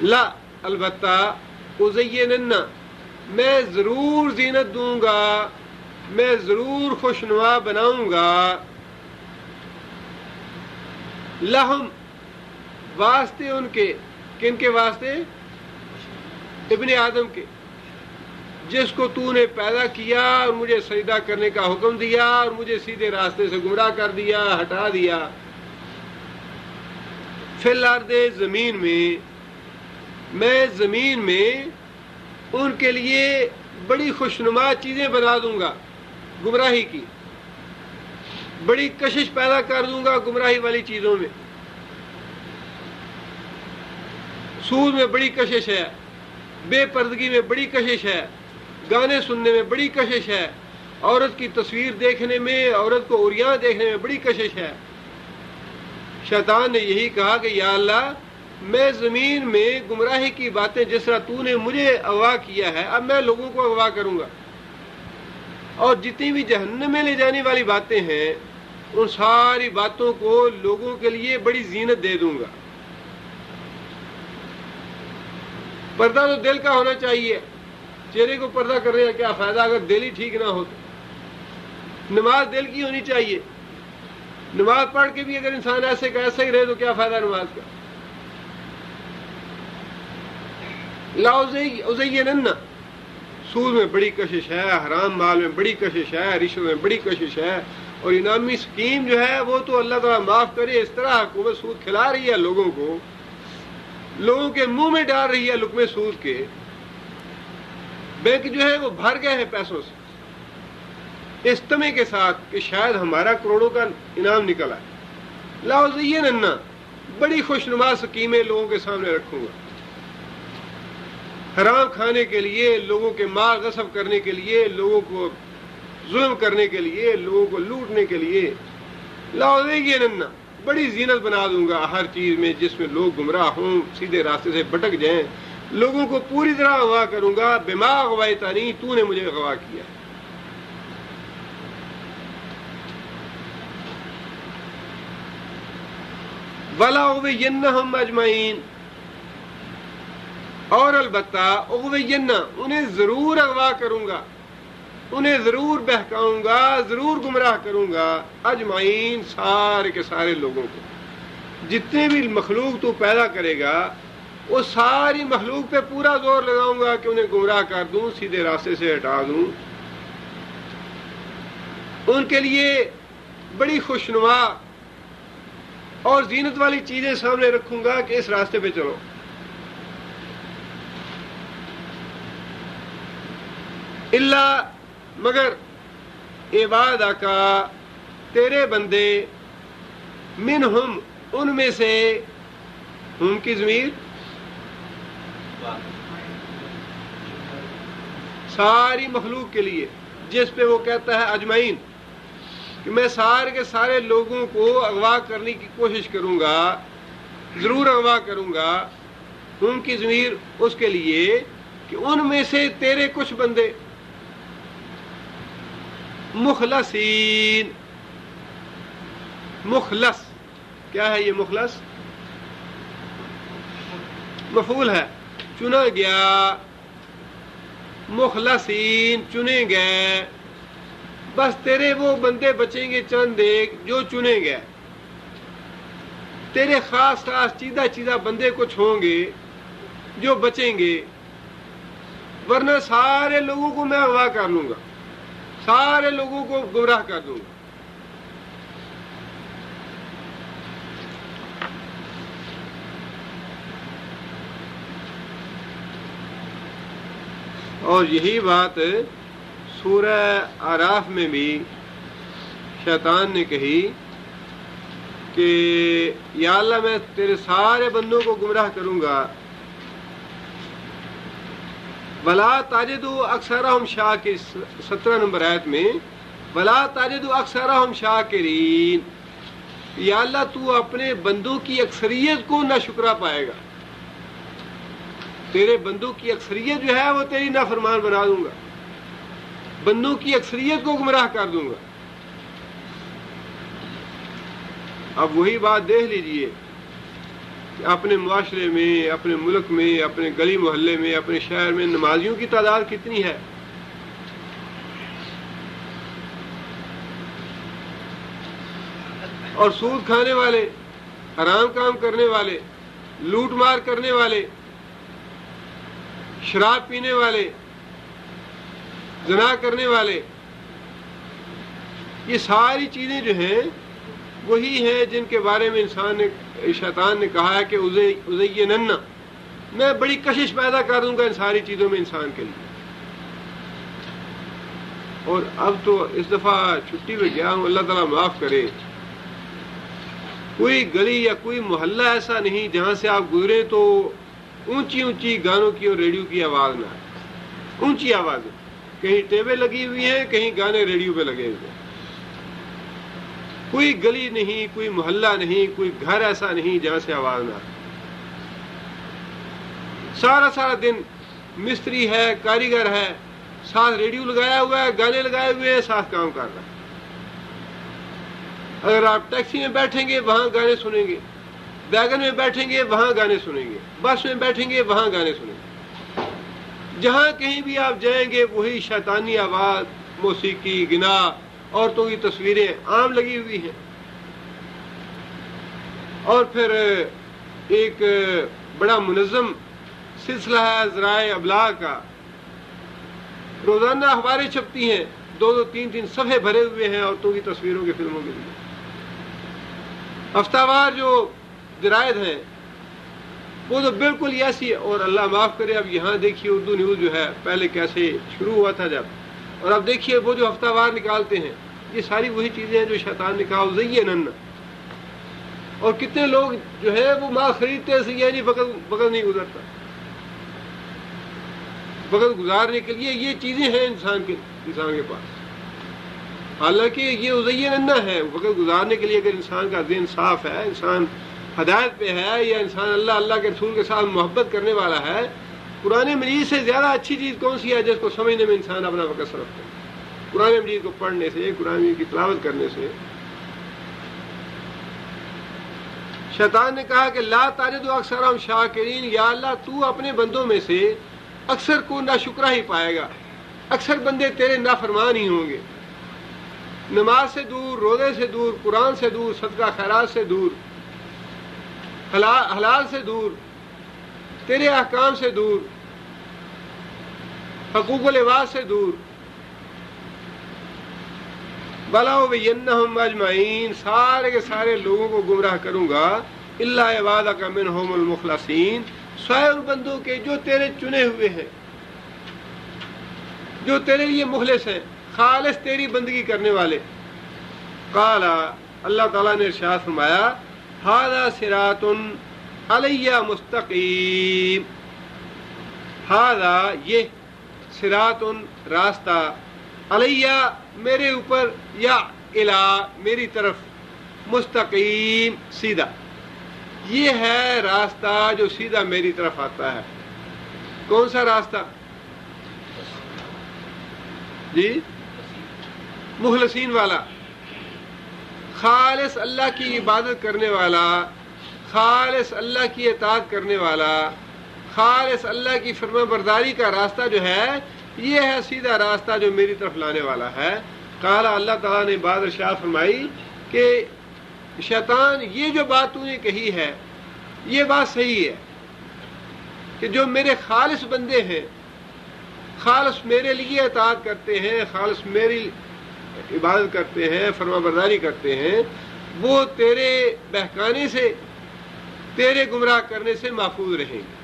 لا، البتہ، ازینن، میں ضرور زینت دوں گا، میں ضرور خوشنما بناؤں گا، لہم، واسطے ان کے، کن کے واسطے؟ ابن آدم کے، جس کو تو نے پیدا کیا اور مجھے سجدہ کرنے کا حکم دیا اور مجھے سیدھے راستے سے گمراہ کر دیا، ہٹا دیا۔ فی الارض، زمین میں زمین میں ان کے لیے بڑی خوشنما چیزیں بنا دوں گا، گمراہی کی، بڑی کشش پیدا کر دوں گا گمراہی والی چیزوں میں. سود میں بڑی کشش ہے، بے پردگی میں بڑی کشش ہے، گانے سننے میں بڑی کشش ہے، عورت کی تصویر دیکھنے میں، عورت کو عریاں دیکھنے میں بڑی کشش ہے. شیطان نے یہی کہا کہ یا اللہ، میں زمین میں گمراہی کی باتیں جس طرح تو نے مجھے اغوا کیا ہے، اب میں لوگوں کو اغوا کروں گا، اور جتنی بھی جہنم میں لے جانے والی باتیں ہیں ان ساری باتوں کو لوگوں کے لیے بڑی زینت دے دوں گا. پردہ تو دل کا ہونا چاہیے. چہرے کو پردہ کرنے کا کیا فائدہ اگر دل ہی ٹھیک نہ ہو تو؟ نماز دل کی ہونی چاہیے. نماز پڑھ کے بھی اگر انسان ایسے کا ایسا ہی رہے تو کیا فائدہ نماز کا؟ لا ازینن، سود میں بڑی کشش ہے، حرام مال میں بڑی کشش ہے، رشوت میں بڑی کشش ہے، اور انعامی اسکیم جو ہے وہ تو اللہ تعالیٰ معاف کرے، اس طرح حکومت سود کھلا رہی ہے لوگوں کو، لوگوں کے منہ میں ڈال رہی ہے لقمے سود کے. بینک جو ہے وہ بھر گئے ہیں پیسوں سے، اس طمع کے ساتھ کہ شاید ہمارا کروڑوں کا انعام نکل آئے. لا ازینن، بڑی خوشنما سکیمیں لوگوں کے سامنے رکھوں گا، حرام کھانے کے لیے، لوگوں کے مال غصب کرنے کے لیے، لوگوں کو ظلم کرنے کے لیے، لوگوں کو لوٹنے کے لیے. لا ازینن، بڑی زینت بنا دوں گا ہر چیز میں جس میں لوگ گمراہ ہوں، سیدھے راستے سے بھٹک جائیں. لوگوں کو پوری طرح اغوا کروں گا. بما اغویتنی، تو نے مجھے اغوا کیا. ولا اغوینہم اجمعین، اور البتہ اغوینہ، انہیں ضرور اغوا کروں گا، انہیں ضرور بہکاؤں گا، ضرور گمراہ کروں گا. اجمعین، سارے کے سارے لوگوں کو. جتنے بھی مخلوق تو پیدا کرے گا وہ ساری مخلوق پہ پورا زور لگاؤں گا کہ انہیں گمراہ کر دوں، سیدھے راستے سے ہٹا دوں. ان کے لیے بڑی خوشنما اور زینت والی چیزیں سامنے رکھوں گا کہ اس راستے پہ چلو. اللہ، مگر عبادہ کا، تیرے بندے، منہم، ان میں سے، ہم کی ضمیر ساری مخلوق کے لیے، جس پہ وہ کہتا ہے اجمعین، کہ میں سارے کے سارے لوگوں کو اغوا کرنے کی کوشش کروں گا، ضرور اغوا کروں گا. ہم کی ضمیر اس کے لیے کہ ان میں سے تیرے کچھ بندے، مخلصین. مخلص کیا ہے؟ یہ مخلص مفعول ہے، چنا گیا. مخلصین، چنے گئے. بس تیرے وہ بندے بچیں گے چند ایک جو چنے گئے. تیرے خاص خاص چیدہ بندے کچھ ہوں گے جو بچیں گے، ورنہ سارے لوگوں کو میں اغوا کر لوں گا، سارے لوگوں کو گمراہ کر دوں گا. اور یہی بات سورہ اعراف میں بھی شیطان نے کہی کہ یا اللہ میں تیرے سارے بندوں کو گمراہ کروں گا. ولا تجدوا اکثرہم شاکرین، 17 نمبر آیت میں ولا تجدوا اکثرہم شاکرین. یا اللہ تو اپنے بندوں کی اکثریت کو نہ شکرا پائے گا، تیرے بندوں کی اکثریت جو ہے وہ تیری نافرمان بنا دوں گا، بندوں کی اکثریت کو گمراہ کر دوں گا. اب وہی بات دیکھ لیجئے کہ اپنے معاشرے میں، اپنے ملک میں، اپنے گلی محلے میں، اپنے شہر میں نمازیوں کی تعداد کتنی ہے. اور سود کھانے والے، حرام کام کرنے والے، لوٹ مار کرنے والے، شراب پینے والے، زنا کرنے والے، یہ ساری چیزیں جو ہیں وہی ہیں جن کے بارے میں شیطان نے کہا ہے کہ ازینن، میں بڑی کشش پیدا کر دوں گا ان ساری چیزوں میں انسان کے لیے. اور اب تو اس دفعہ چھٹی میں گیا ہوں، اللہ تعالیٰ معاف کرے، کوئی گلی یا کوئی محلہ ایسا نہیں جہاں سے آپ گزرے تو اونچی اونچی گانوں کی اور ریڈیو کی آواز نہ آئے، اونچی آوازیں، کہیں ٹیبیں لگی ہوئی ہیں، کہیں گانے ریڈیو پہ لگے ہوئے ہیں، کوئی گلی نہیں، کوئی محلہ نہیں، کوئی گھر ایسا نہیں جہاں سے آواز نہ آئے۔ سارا دن مستری ہے، کاریگر ہے، ساتھ ریڈیو لگایا ہوا ہے، گانے لگائے ہوئے ہیں، ساتھ کام کر رہا ہے۔ اگر آپ ٹیکسی میں بیٹھیں گے وہاں گانے سنیں گے، ویگن میں بیٹھیں گے وہاں گانے سنیں گے، بس میں بیٹھیں گے وہاں گانے سنیں گے، جہاں کہیں بھی آپ جائیں گے وہی شیطانی آواز، موسیقی، گنا، عورتوں کی تصویریں عام لگی ہوئی ہیں۔ اور پھر ایک بڑا منظم سلسلہ ہے ذرائع ابلاغ کا، روزانہ اخباریں چھپتی ہیں، 2 3 صفحے بھرے ہوئے ہیں عورتوں کی تصویروں کی فلموں کے لیے۔ ہفتہ وار جو جرائد ہیں وہ تو بالکل ایسی ہے، اور اللہ معاف کرے اب یہاں دیکھیے اردو نیوز جو ہے پہلے کیسے شروع ہوا تھا جب، اور اب دیکھیے وہ جو ہفتہ وار نکالتے ہیں یہ ساری وہی چیزیں ہیں جو شیطان نے کہا زینن، اور کتنے لوگ جو ہے وہ مال خریدتے ہیں نہیں وقت نہیں گزرتا، وقت گزارنے کے لیے یہ چیزیں ہیں انسان کے پاس، حالانکہ یہ زینن ہے وقت گزارنے کے لیے۔ اگر انسان کا ذہن صاف ہے، انسان ہدایت پہ ہے، یا انسان اللہ کے رسول کے ساتھ محبت کرنے والا ہے، قرآن مجید سے زیادہ اچھی چیز کون سی ہے جس کو سمجھنے میں انسان اپنا وقت صرف کرے؟ قرآن مجید کو پڑھنے سے، قرآن مجید کی تلاوت کرنے سے۔ شیطان نے کہا کہ لا تجد اکثرہم شاکرین، یا اللہ تو اپنے بندوں میں سے اکثر کو ناشکرا ہی پائے گا، اکثر بندے تیرے نافرمان ہی ہوں گے، نماز سے دور، روزے سے دور، قرآن سے دور، صدقہ خیرات سے دور، حلال سے دور، تیرے احکام سے دور، حقوق العباد سے دور۔ وَلَأُغْوِيَنَّهُمْ أَجْمَعِينَ، سارے کے سارے لوگوں کو گمراہ کروں گا، إِلَّا عِبَادَكَ مِنْهُمُ الْمُخْلَصِينَ، سوائے ان بندوں کے جو تیرے چنے ہوئے ہیں، جو تیرے لیے مخلص ہیں، خالص تیری بندگی کرنے والے۔ قال، اللہ تعالیٰ نے ارشاد فرمایا، هَذَا صِرَاطٌ عَلَيَّ مُسْتَقِيمٌ، هَذَا یہ، صراط راستہ، علیہ میرے اوپر، یا الی میری طرف، مستقیم سیدھا، یہ ہے راستہ جو سیدھا میری طرف آتا ہے۔ کون سا راستہ؟ جی، مخلصین والا، خالص اللہ کی عبادت کرنے والا، خالص اللہ کی اطاعت کرنے والا، خالص اللہ کی فرما برداری کا راستہ جو ہے یہ ہے سیدھا راستہ جو میری طرف لانے والا ہے۔ قال، اللہ تعالیٰ نے بات ارشاد فرمائی کہ شیطان یہ جو بات تو نے کہی ہے یہ بات صحیح ہے کہ جو میرے خالص بندے ہیں، خالص میرے لیے اطاعت کرتے ہیں، خالص میری عبادت کرتے ہیں، فرما برداری کرتے ہیں، وہ تیرے بہکانے سے، تیرے گمراہ کرنے سے محفوظ رہیں گے،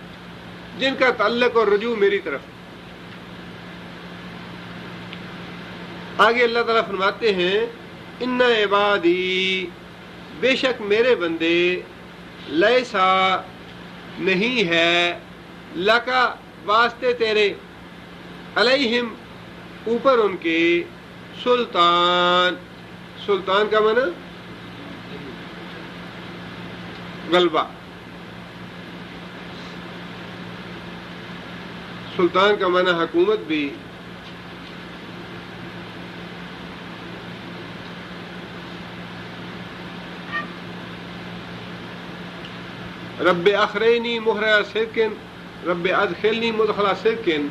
جن کا تعلق اور رجوع میری طرف۔ آگے اللہ تعالیٰ فرماتے ہیں، ان عبادی، بے شک میرے بندے، لیسا نہیں ہے، لکا واسطے تیرے، علیہم اوپر ان کے، سلطان، سلطان کا معنی غلبہ، سلطان کا معنی حکومت بھی، رب اخرینی مہرہ صدقن، رب ادخلنی مدخلہ صدقن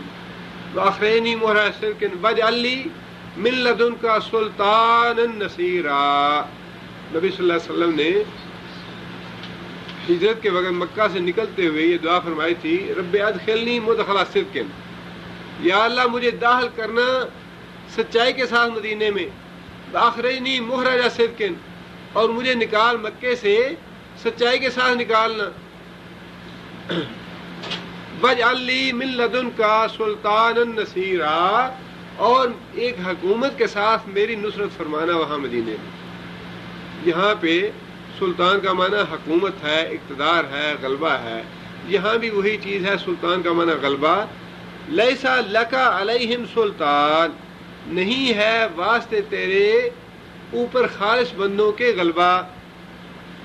واخرینی مہرہ صدقن واجعل لی من لدنک سلطانا نصیرا۔ نبی صلی اللہ علیہ وسلم نے ہجرت کے وقت مکہ سے نکلتے ہوئے یہ دعا فرمائی تھی، رب ادخلنی مدخلہ صدقن، یا اللہ مجھے داخل کرنا سچائی کے ساتھ مدینے میں، واخرجنی مخرج صدقن، اور مجھے نکال مکے سے سچائی کے ساتھ نکالنا، واجعل لی من لدنک سلطانا نصیرا، اور ایک حکومت کے ساتھ میری نصرت فرمانا وہاں مدینے میں. یہاں پہ سلطان کا معنی حکومت ہے، اقتدار ہے، غلبہ ہے. یہاں بھی وہی چیز ہے، سلطان کا معنی غلبہ. لیسا لکا علیہم سلطان، نہیں ہے واسطے تیرے اوپر خالص بندوں کے غلبہ.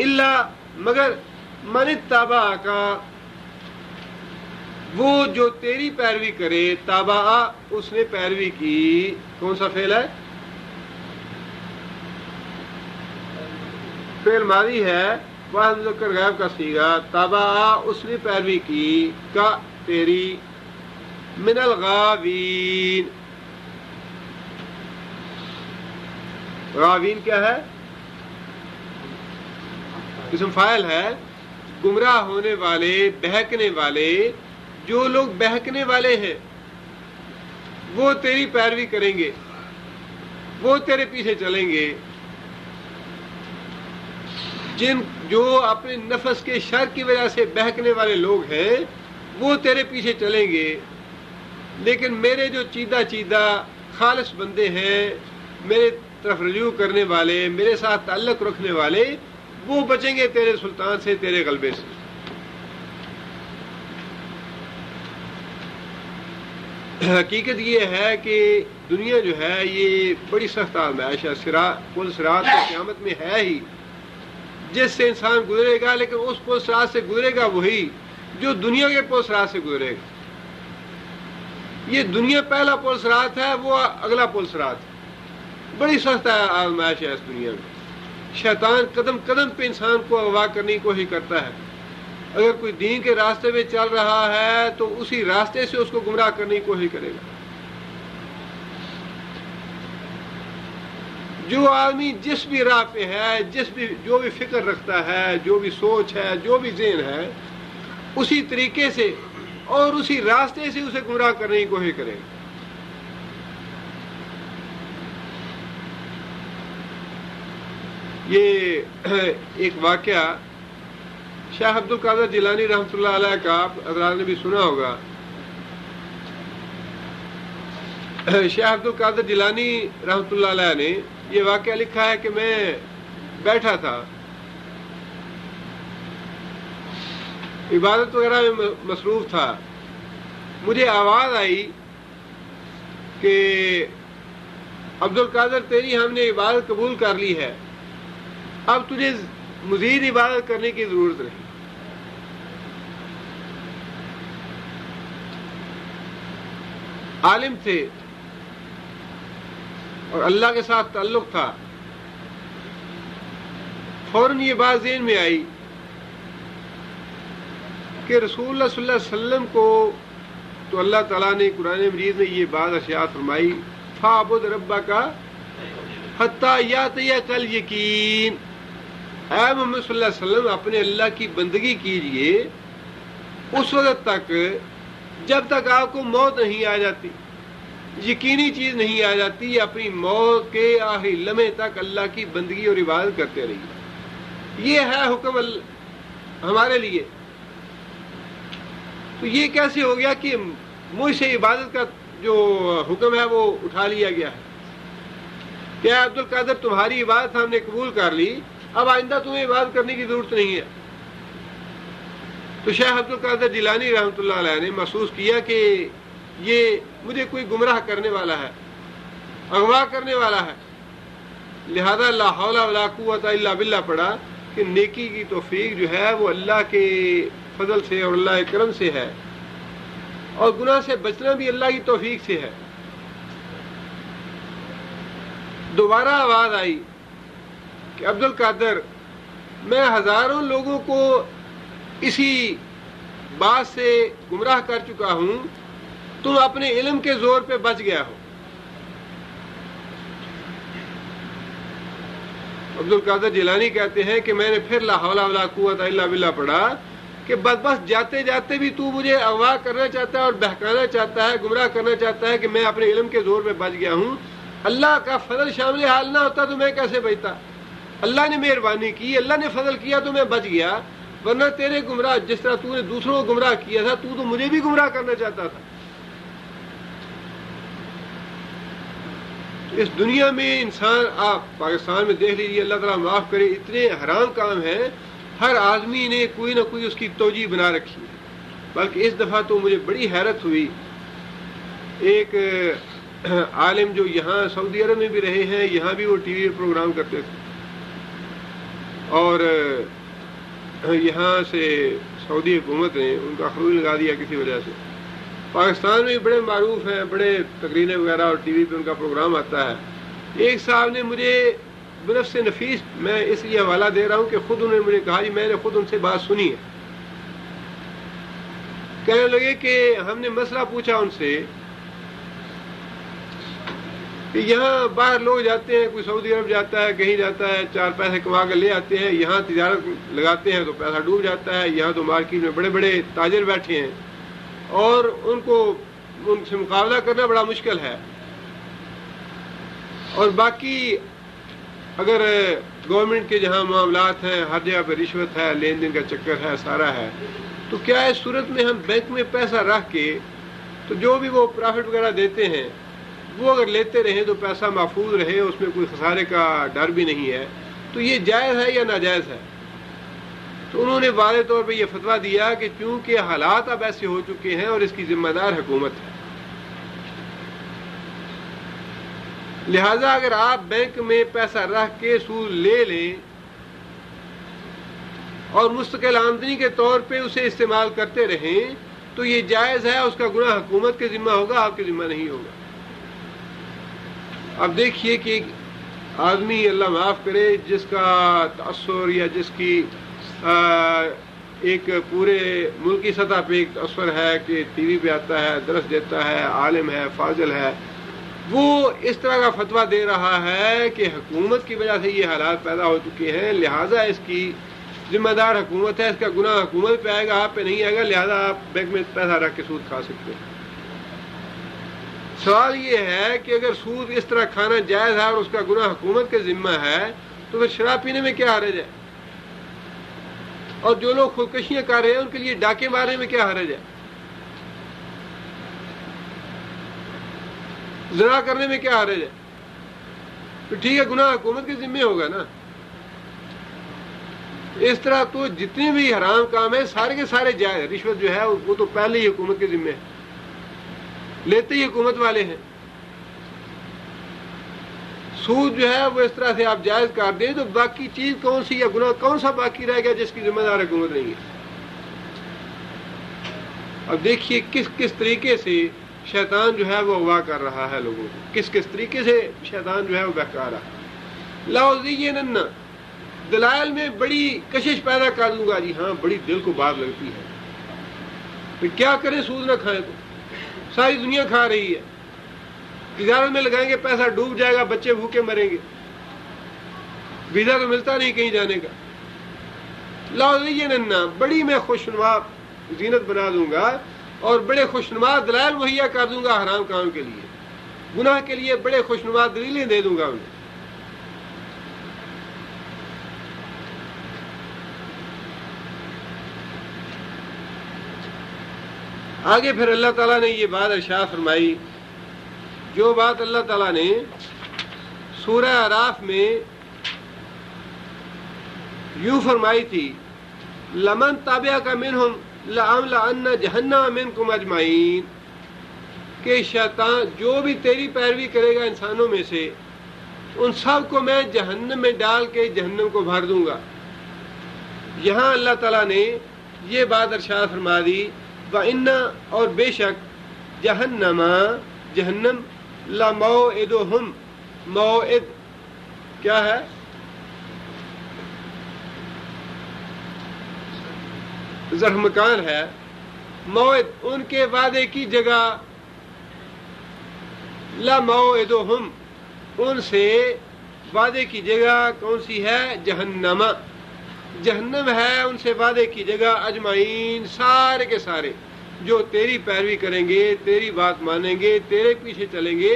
الا مگر من اتبع کا، وہ جو تیری پیروی کرے. تابع اس نے پیروی کی. کون سا فعل ہے؟ فعل ماضی ہے، واحد مذکر غائب کا صیغہ. تابع اس نے پیروی کی، کا تیری. من الغاوین، غاوین کیا ہے؟ اسم فاعل ہے. گمراہ ہونے والے، بہکنے والے. جو لوگ بہکنے والے ہیں وہ تیری پیروی کریں گے، وہ تیرے پیچھے چلیں گے. جو اپنے نفس کے شر کی وجہ سے بہکنے والے لوگ ہیں وہ تیرے پیچھے چلیں گے. لیکن میرے جو چیدہ خالص بندے ہیں، میرے طرف رجوع کرنے والے، میرے ساتھ تعلق رکھنے والے، وہ بچیں گے تیرے سلطان سے، تیرے غلبے سے. حقیقت یہ ہے کہ دنیا جو ہے یہ بڑی سخت آزمائش ہے. پل صراط قیامت میں ہے ہی، جس سے انسان گزرے گا، لیکن اس پل صراط سے گزرے گا وہی جو دنیا کے پل صراط سے گزرے گا. یہ دنیا پہلا پل صراط ہے، وہ اگلا پل صراط ہے. بڑی سخت آزمائش ہے اس دنیا میں. شیطان قدم قدم پہ انسان کو اغوا کرنے کی کوشش کرتا ہے. اگر کوئی دین کے راستے میں چل رہا ہے تو اسی راستے سے اس کو گمراہ کرنے کی کوشش کرے گا. جو آدمی جس بھی راہ پہ ہے، جو بھی فکر رکھتا ہے، جو بھی سوچ ہے، جو بھی ذہن ہے، اسی طریقے سے اور اسی راستے سے اسے گمراہ کرنے کی کوشش کرے گا. یہ ایک واقعہ شیخ عبد القادر جیلانی رحمۃ اللہ علیہ کا آپ حضرات نے بھی سنا ہوگا. شیخ عبد القادر جیلانی رحمۃ اللہ علیہ نے یہ واقعہ لکھا ہے کہ میں بیٹھا تھا، عبادت وغیرہ میں مصروف تھا. مجھے آواز آئی کہ عبد القادر تیری ہم نے عبادت قبول کر لی ہے، اب تجھے مزید عبادت کرنے کی ضرورت نہیں. عالم تھے اور اللہ کے ساتھ تعلق تھا. فوراً یہ بات ذہن میں آئی کہ رسول اللہ صلی اللہ علیہ وسلم کو تو اللہ تعالیٰ نے قرآن مجید میں یہ بات ارشاد فرمائی، فاعبد ربک حتی یاتیک الیقین. اے محمد صلی اللہ علیہ وسلم اپنے اللہ کی بندگی کیجئے اس وقت تک جب تک آپ کو موت نہیں آ جاتی، یقینی چیز نہیں آ جاتی. اپنی موت کے آخری لمحے تک اللہ کی بندگی اور عبادت کرتے رہیے. یہ ہے حکم ہمارے لیے. تو یہ کیسے ہو گیا کہ مجھ سے عبادت کا جو حکم ہے وہ اٹھا لیا گیا ہے؟ کیا عبد القادر تمہاری عبادت ہم نے قبول کر لی، اب آئندہ تمہیں عبادت کرنے کی ضرورت نہیں ہے. تو شیخ عبد القادر جیلانی رحمۃ اللہ علیہ نے محسوس کیا کہ یہ مجھے کوئی گمراہ کرنے والا ہے، اغوا کرنے والا ہے. لہذا لا حول ولا قوت الا باللہ پڑھا کہ نیکی کی توفیق جو ہے وہ اللہ کے فضل سے اور اللہ کے کرم سے ہے، اور گناہ سے بچنا بھی اللہ کی توفیق سے ہے. دوبارہ آواز آئی کہ عبد القادر میں ہزاروں لوگوں کو اسی بات سے گمراہ کر چکا ہوں، تم اپنے علم کے زور پہ بچ گیا ہو. عبد القادر جیلانی کہتے ہیں کہ میں نے پھر لا حول ولا قوت الا باللہ پڑھا کہ بس جاتے جاتے بھی تو مجھے اغوا کرنا چاہتا ہے اور بہکانا چاہتا ہے، گمراہ کرنا چاہتا ہے کہ میں اپنے علم کے زور پہ بچ گیا ہوں. اللہ کا فضل شامل حال نہ ہوتا تو میں کیسے بچتا؟ اللہ نے مہربانی کی، اللہ نے فضل کیا تو میں بچ گیا، ورنہ تیرے گمراہ جس طرح تو نے دوسروں کو گمراہ کیا تھا تو مجھے بھی گمراہ کرنا چاہتا تھا. اس دنیا میں انسان، آپ پاکستان میں دیکھ لیجیے، اللہ تعالیٰ معاف کرے، اتنے حرام کام ہیں، ہر آدمی نے کوئی نہ کوئی اس کی توجہ بنا رکھی ہے۔ بلکہ اس دفعہ تو مجھے بڑی حیرت ہوئی، ایک عالم جو یہاں سعودی عرب میں بھی رہے ہیں، یہاں بھی وہ ٹی وی پروگرام کرتے تھے، اور یہاں سے سعودی حکومت نے ان کا خروج لگا دیا کسی وجہ سے۔ پاکستان میں بھی بڑے معروف ہیں، بڑے تقریریں وغیرہ اور ٹی وی پہ ان کا پروگرام آتا ہے۔ ایک صاحب نے مجھے بنفس نفیس، میں اس لیے حوالہ دے رہا ہوں کہ خود انہوں نے مجھے کہا، جی میں نے خود ان سے بات سنی ہے، کہنے لگے کہ ہم نے مسئلہ پوچھا ان سے کہ یہاں باہر لوگ جاتے ہیں، کوئی سعودی عرب جاتا ہے، کہیں جاتا ہے، 4 پیسے کما کر لے آتے ہیں، یہاں تجارت لگاتے ہیں تو پیسہ ڈوب جاتا ہے، یہاں تو مارکیٹ میں بڑے بڑے تاجر بیٹھے ہیں اور ان سے مقابلہ کرنا بڑا مشکل ہے، اور باقی اگر گورنمنٹ کے جہاں معاملات ہیں، ہر جگہ پہ رشوت ہے، لین دین کا چکر ہے، سارا ہے، تو کیا اس صورت میں ہم بینک میں پیسہ رکھ کے تو جو بھی وہ پرافٹ وغیرہ دیتے ہیں وہ اگر لیتے رہیں تو پیسہ محفوظ رہے، اس میں کوئی خسارے کا ڈر بھی نہیں ہے، تو یہ جائز ہے یا ناجائز ہے؟ تو انہوں نے واضح طور پہ یہ فتویٰ دیا کہ چونکہ حالات اب ایسے ہو چکے ہیں اور اس کی ذمہ دار حکومت ہے، لہذا اگر آپ بینک میں پیسہ رکھ کے سود لے لیں اور مستقل آمدنی کے طور پہ اسے استعمال کرتے رہیں تو یہ جائز ہے، اس کا گناہ حکومت کے ذمہ ہوگا، آپ کے ذمہ نہیں ہوگا۔ اب دیکھیے کہ ایک آدمی، اللہ معاف کرے، جس کا تأثر یا جس کی ایک پورے ملکی سطح پہ ایک تأثر ہے کہ ٹی وی پہ آتا ہے، درس دیتا ہے، عالم ہے، فاضل ہے، وہ اس طرح کا فتویٰ دے رہا ہے کہ حکومت کی وجہ سے یہ حالات پیدا ہو چکے ہیں، لہٰذا اس کی ذمہ دار حکومت ہے، اس کا گناہ حکومت پہ آئے گا، آپ پہ نہیں آئے گا، لہٰذا آپ بینک میں پیسہ رکھ کے سود کھا سکتے ہیں۔ سوال یہ ہے کہ اگر سود اس طرح کھانا جائز ہے اور اس کا گناہ حکومت کے ذمہ ہے تو پھر شراب پینے میں کیا حرج ہے؟ اور جو لوگ خودکشیاں کر رہے ہیں ان کے لیے ڈاکے مارنے میں کیا حرج ہے؟ زنا کرنے میں کیا حرج ہے؟ تو ٹھیک ہے، گناہ حکومت کے ذمہ ہوگا نا۔ اس طرح تو جتنے بھی حرام کام ہیں سارے کے سارے جائز، رشوت جو ہے وہ تو پہلے ہی حکومت کے ذمہ ہے، لیتے ہی حکومت والے ہیں۔ سود جو ہے وہ اس طرح سے آپ جائز کر دیں تو باقی چیز کون سی یا گناہ کون سا باقی رہ گیا جس کی ذمہ دار حکومت نہیں ہے؟ اب دیکھیے کس طریقے سے شیطان جو ہے وہ اغوا کر رہا ہے لوگوں کو، کس طریقے سے شیطان جو ہے وہ بہکا رہا ہے۔ لَأُزِيِّنَنَّ، دلائل میں بڑی کشش پیدا کر دوں گا، جی ہاں بڑی دل کو بات لگتی ہے، پھر کیا کریں؟ سود نہ کھائیں تو ساری دنیا کھا رہی ہے، تجارت میں لگائیں گے پیسہ ڈوب جائے گا، بچے بھوکے مریں گے، ویزا تو ملتا نہیں کہیں جانے کا۔ لَأُزِيِّنَنَّ، بڑی میں خوشنما زینت بنا دوں گا اور بڑے خوشنما دلائل مہیا کر دوں گا حرام کام کے لیے، گناہ کے لیے بڑے خوشنما دلیلیں دے دوں گا انہیں۔ آگے پھر اللہ تعالیٰ نے یہ بات ارشاد فرمائی، جو بات اللہ تعالیٰ نے سورہ اعراف میں یوں فرمائی تھی، لمن تابعک منہم لأملأن جہنم منکم اجمعین، کہ شیطان جو بھی تیری پیروی کرے گا انسانوں میں سے ان سب کو میں جہنم میں ڈال کے جہنم کو بھر دوں گا۔ یہاں اللہ تعالیٰ نے یہ بات ارشاد فرما دی، وَإِنَّ، اور بے شک، جہنم لَمَوْعِدُهُمْ، موعد کیا ہے؟ ظرف مکان ہے، موعد ان کے وعدے کی جگہ، لَمَوْعِدُهُمْ ان سے وعدے کی جگہ کون سی ہے؟ جہنم، جہنم ہے ان سے وعدے کی جگہ، اجمعین، سارے کے سارے جو تیری پیروی کریں گے، تیری بات مانیں گے، تیرے پیچھے چلیں گے،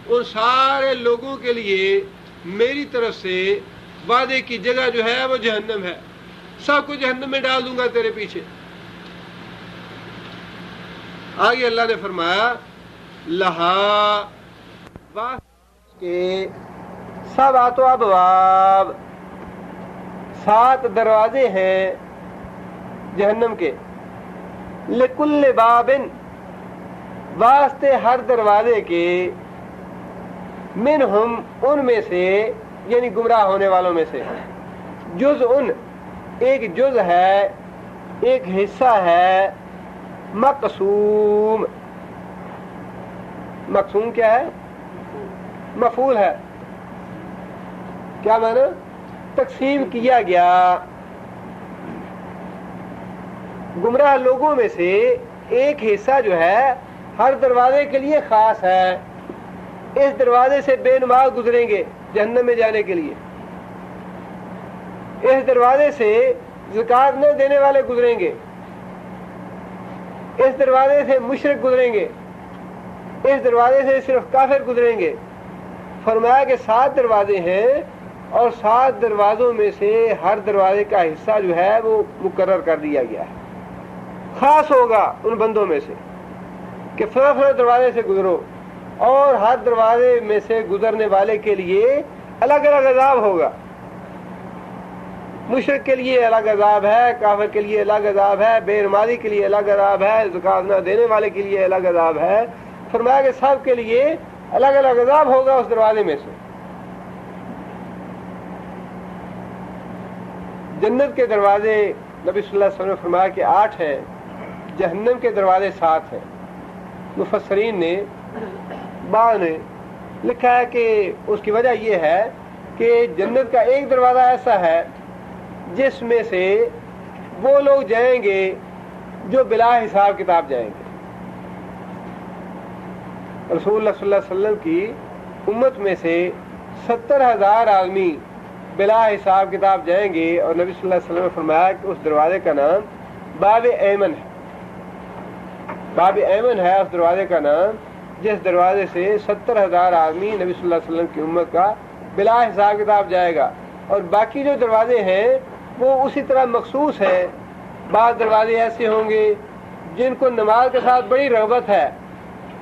ان سارے لوگوں کے لیے میری طرف سے وعدے کی جگہ جو ہے وہ جہنم ہے، سب کو جہنم میں ڈال دوں گا تیرے پیچھے۔ آگے اللہ نے فرمایا، لہا، کہ سبعۃ ابواب 7 دروازے ہیں جہنم کے، لکل باب واسطے ہر دروازے کے، منہم ان میں سے یعنی گمراہ ہونے والوں میں سے، جزء ایک جز ہے، ایک حصہ ہے، مقسوم، مقسوم کیا ہے؟ مفعول ہے، کیا معنی؟ تقسیم کیا گیا۔ گمراہ لوگوں میں سے ایک حصہ جو ہے ہر دروازے کے لیے خاص ہے، اس دروازے سے بے نماز گزریں گے جہنم میں جانے کے لیے، اس دروازے سے زکات نہ دینے والے گزریں گے، اس دروازے سے مشرک گزریں گے، اس دروازے سے صرف کافر گزریں گے۔ فرمایا کہ 7 دروازے ہیں اور 7 دروازوں میں سے ہر دروازے کا حصہ جو ہے وہ مقرر کر دیا گیا ہے، خاص ہوگا ان بندوں میں سے کہ فلاں دروازے سے گزرو، اور ہر دروازے میں سے گزرنے والے کے لیے الگ الگ عذاب ہوگا۔ مشرک کے لیے الگ عذاب ہے، کافر کے لیے الگ عذاب ہے، بے نمازی کے لیے الگ عذاب ہے، زکات نہ دینے والے کے لیے الگ عذاب ہے۔ فرمایا کہ سب کے لیے الگ الگ عذاب ہوگا اس دروازے میں سے۔ جنت کے دروازے نبی صلی اللہ علیہ وسلم نے فرمایا کہ 8 ہیں، جہنم کے دروازے 7 ہیں۔ مفسرین نے بعض نے لکھا ہے کہ اس کی وجہ یہ ہے کہ جنت کا ایک دروازہ ایسا ہے جس میں سے وہ لوگ جائیں گے جو بلا حساب کتاب جائیں گے۔ رسول اللہ صلی اللہ علیہ وسلم کی امت میں سے 70,000 آدمی بلا حساب کتاب جائیں گے، اور نبی صلی اللہ علیہ وسلم نے فرمایا کہ اس دروازے کا نام باب ایمن ہے۔ باب ایمن ہے اس دروازے کا نام جس دروازے سے 70,000 آدمی نبی صلی اللہ علیہ وسلم کی امت کا بلا حساب کتاب جائے گا۔ اور باقی جو دروازے ہیں وہ اسی طرح مخصوص ہیں۔ بعض دروازے ایسے ہوں گے جن کو نماز کے ساتھ بڑی رغبت ہے،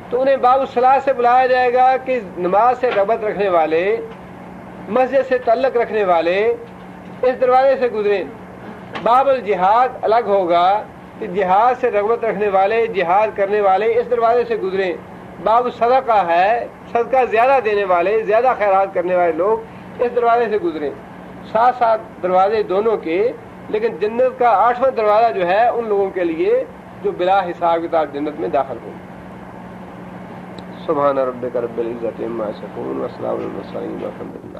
تو انہیں باب الصلاۃ سے بلایا جائے گا کہ نماز سے رغبت رکھنے والے، مسجد سے تعلق رکھنے والے اس دروازے سے گزریں۔ باب الجہاد الگ ہوگا کہ جہاد سے رغبت رکھنے والے، جہاد کرنے والے اس دروازے سے گزریں۔ باب الصدقہ ہے، صدقہ زیادہ دینے والے، زیادہ خیرات کرنے والے لوگ اس دروازے سے گزریں۔ 7 دروازے دونوں کے، لیکن جنت کا 8واں دروازہ جو ہے ان لوگوں کے لیے جو بلا حساب کتاب جنت میں داخل ہوں۔ سبحان ربک رب العزت عما یصفون وسلام علی المرسلین والحمد للہ۔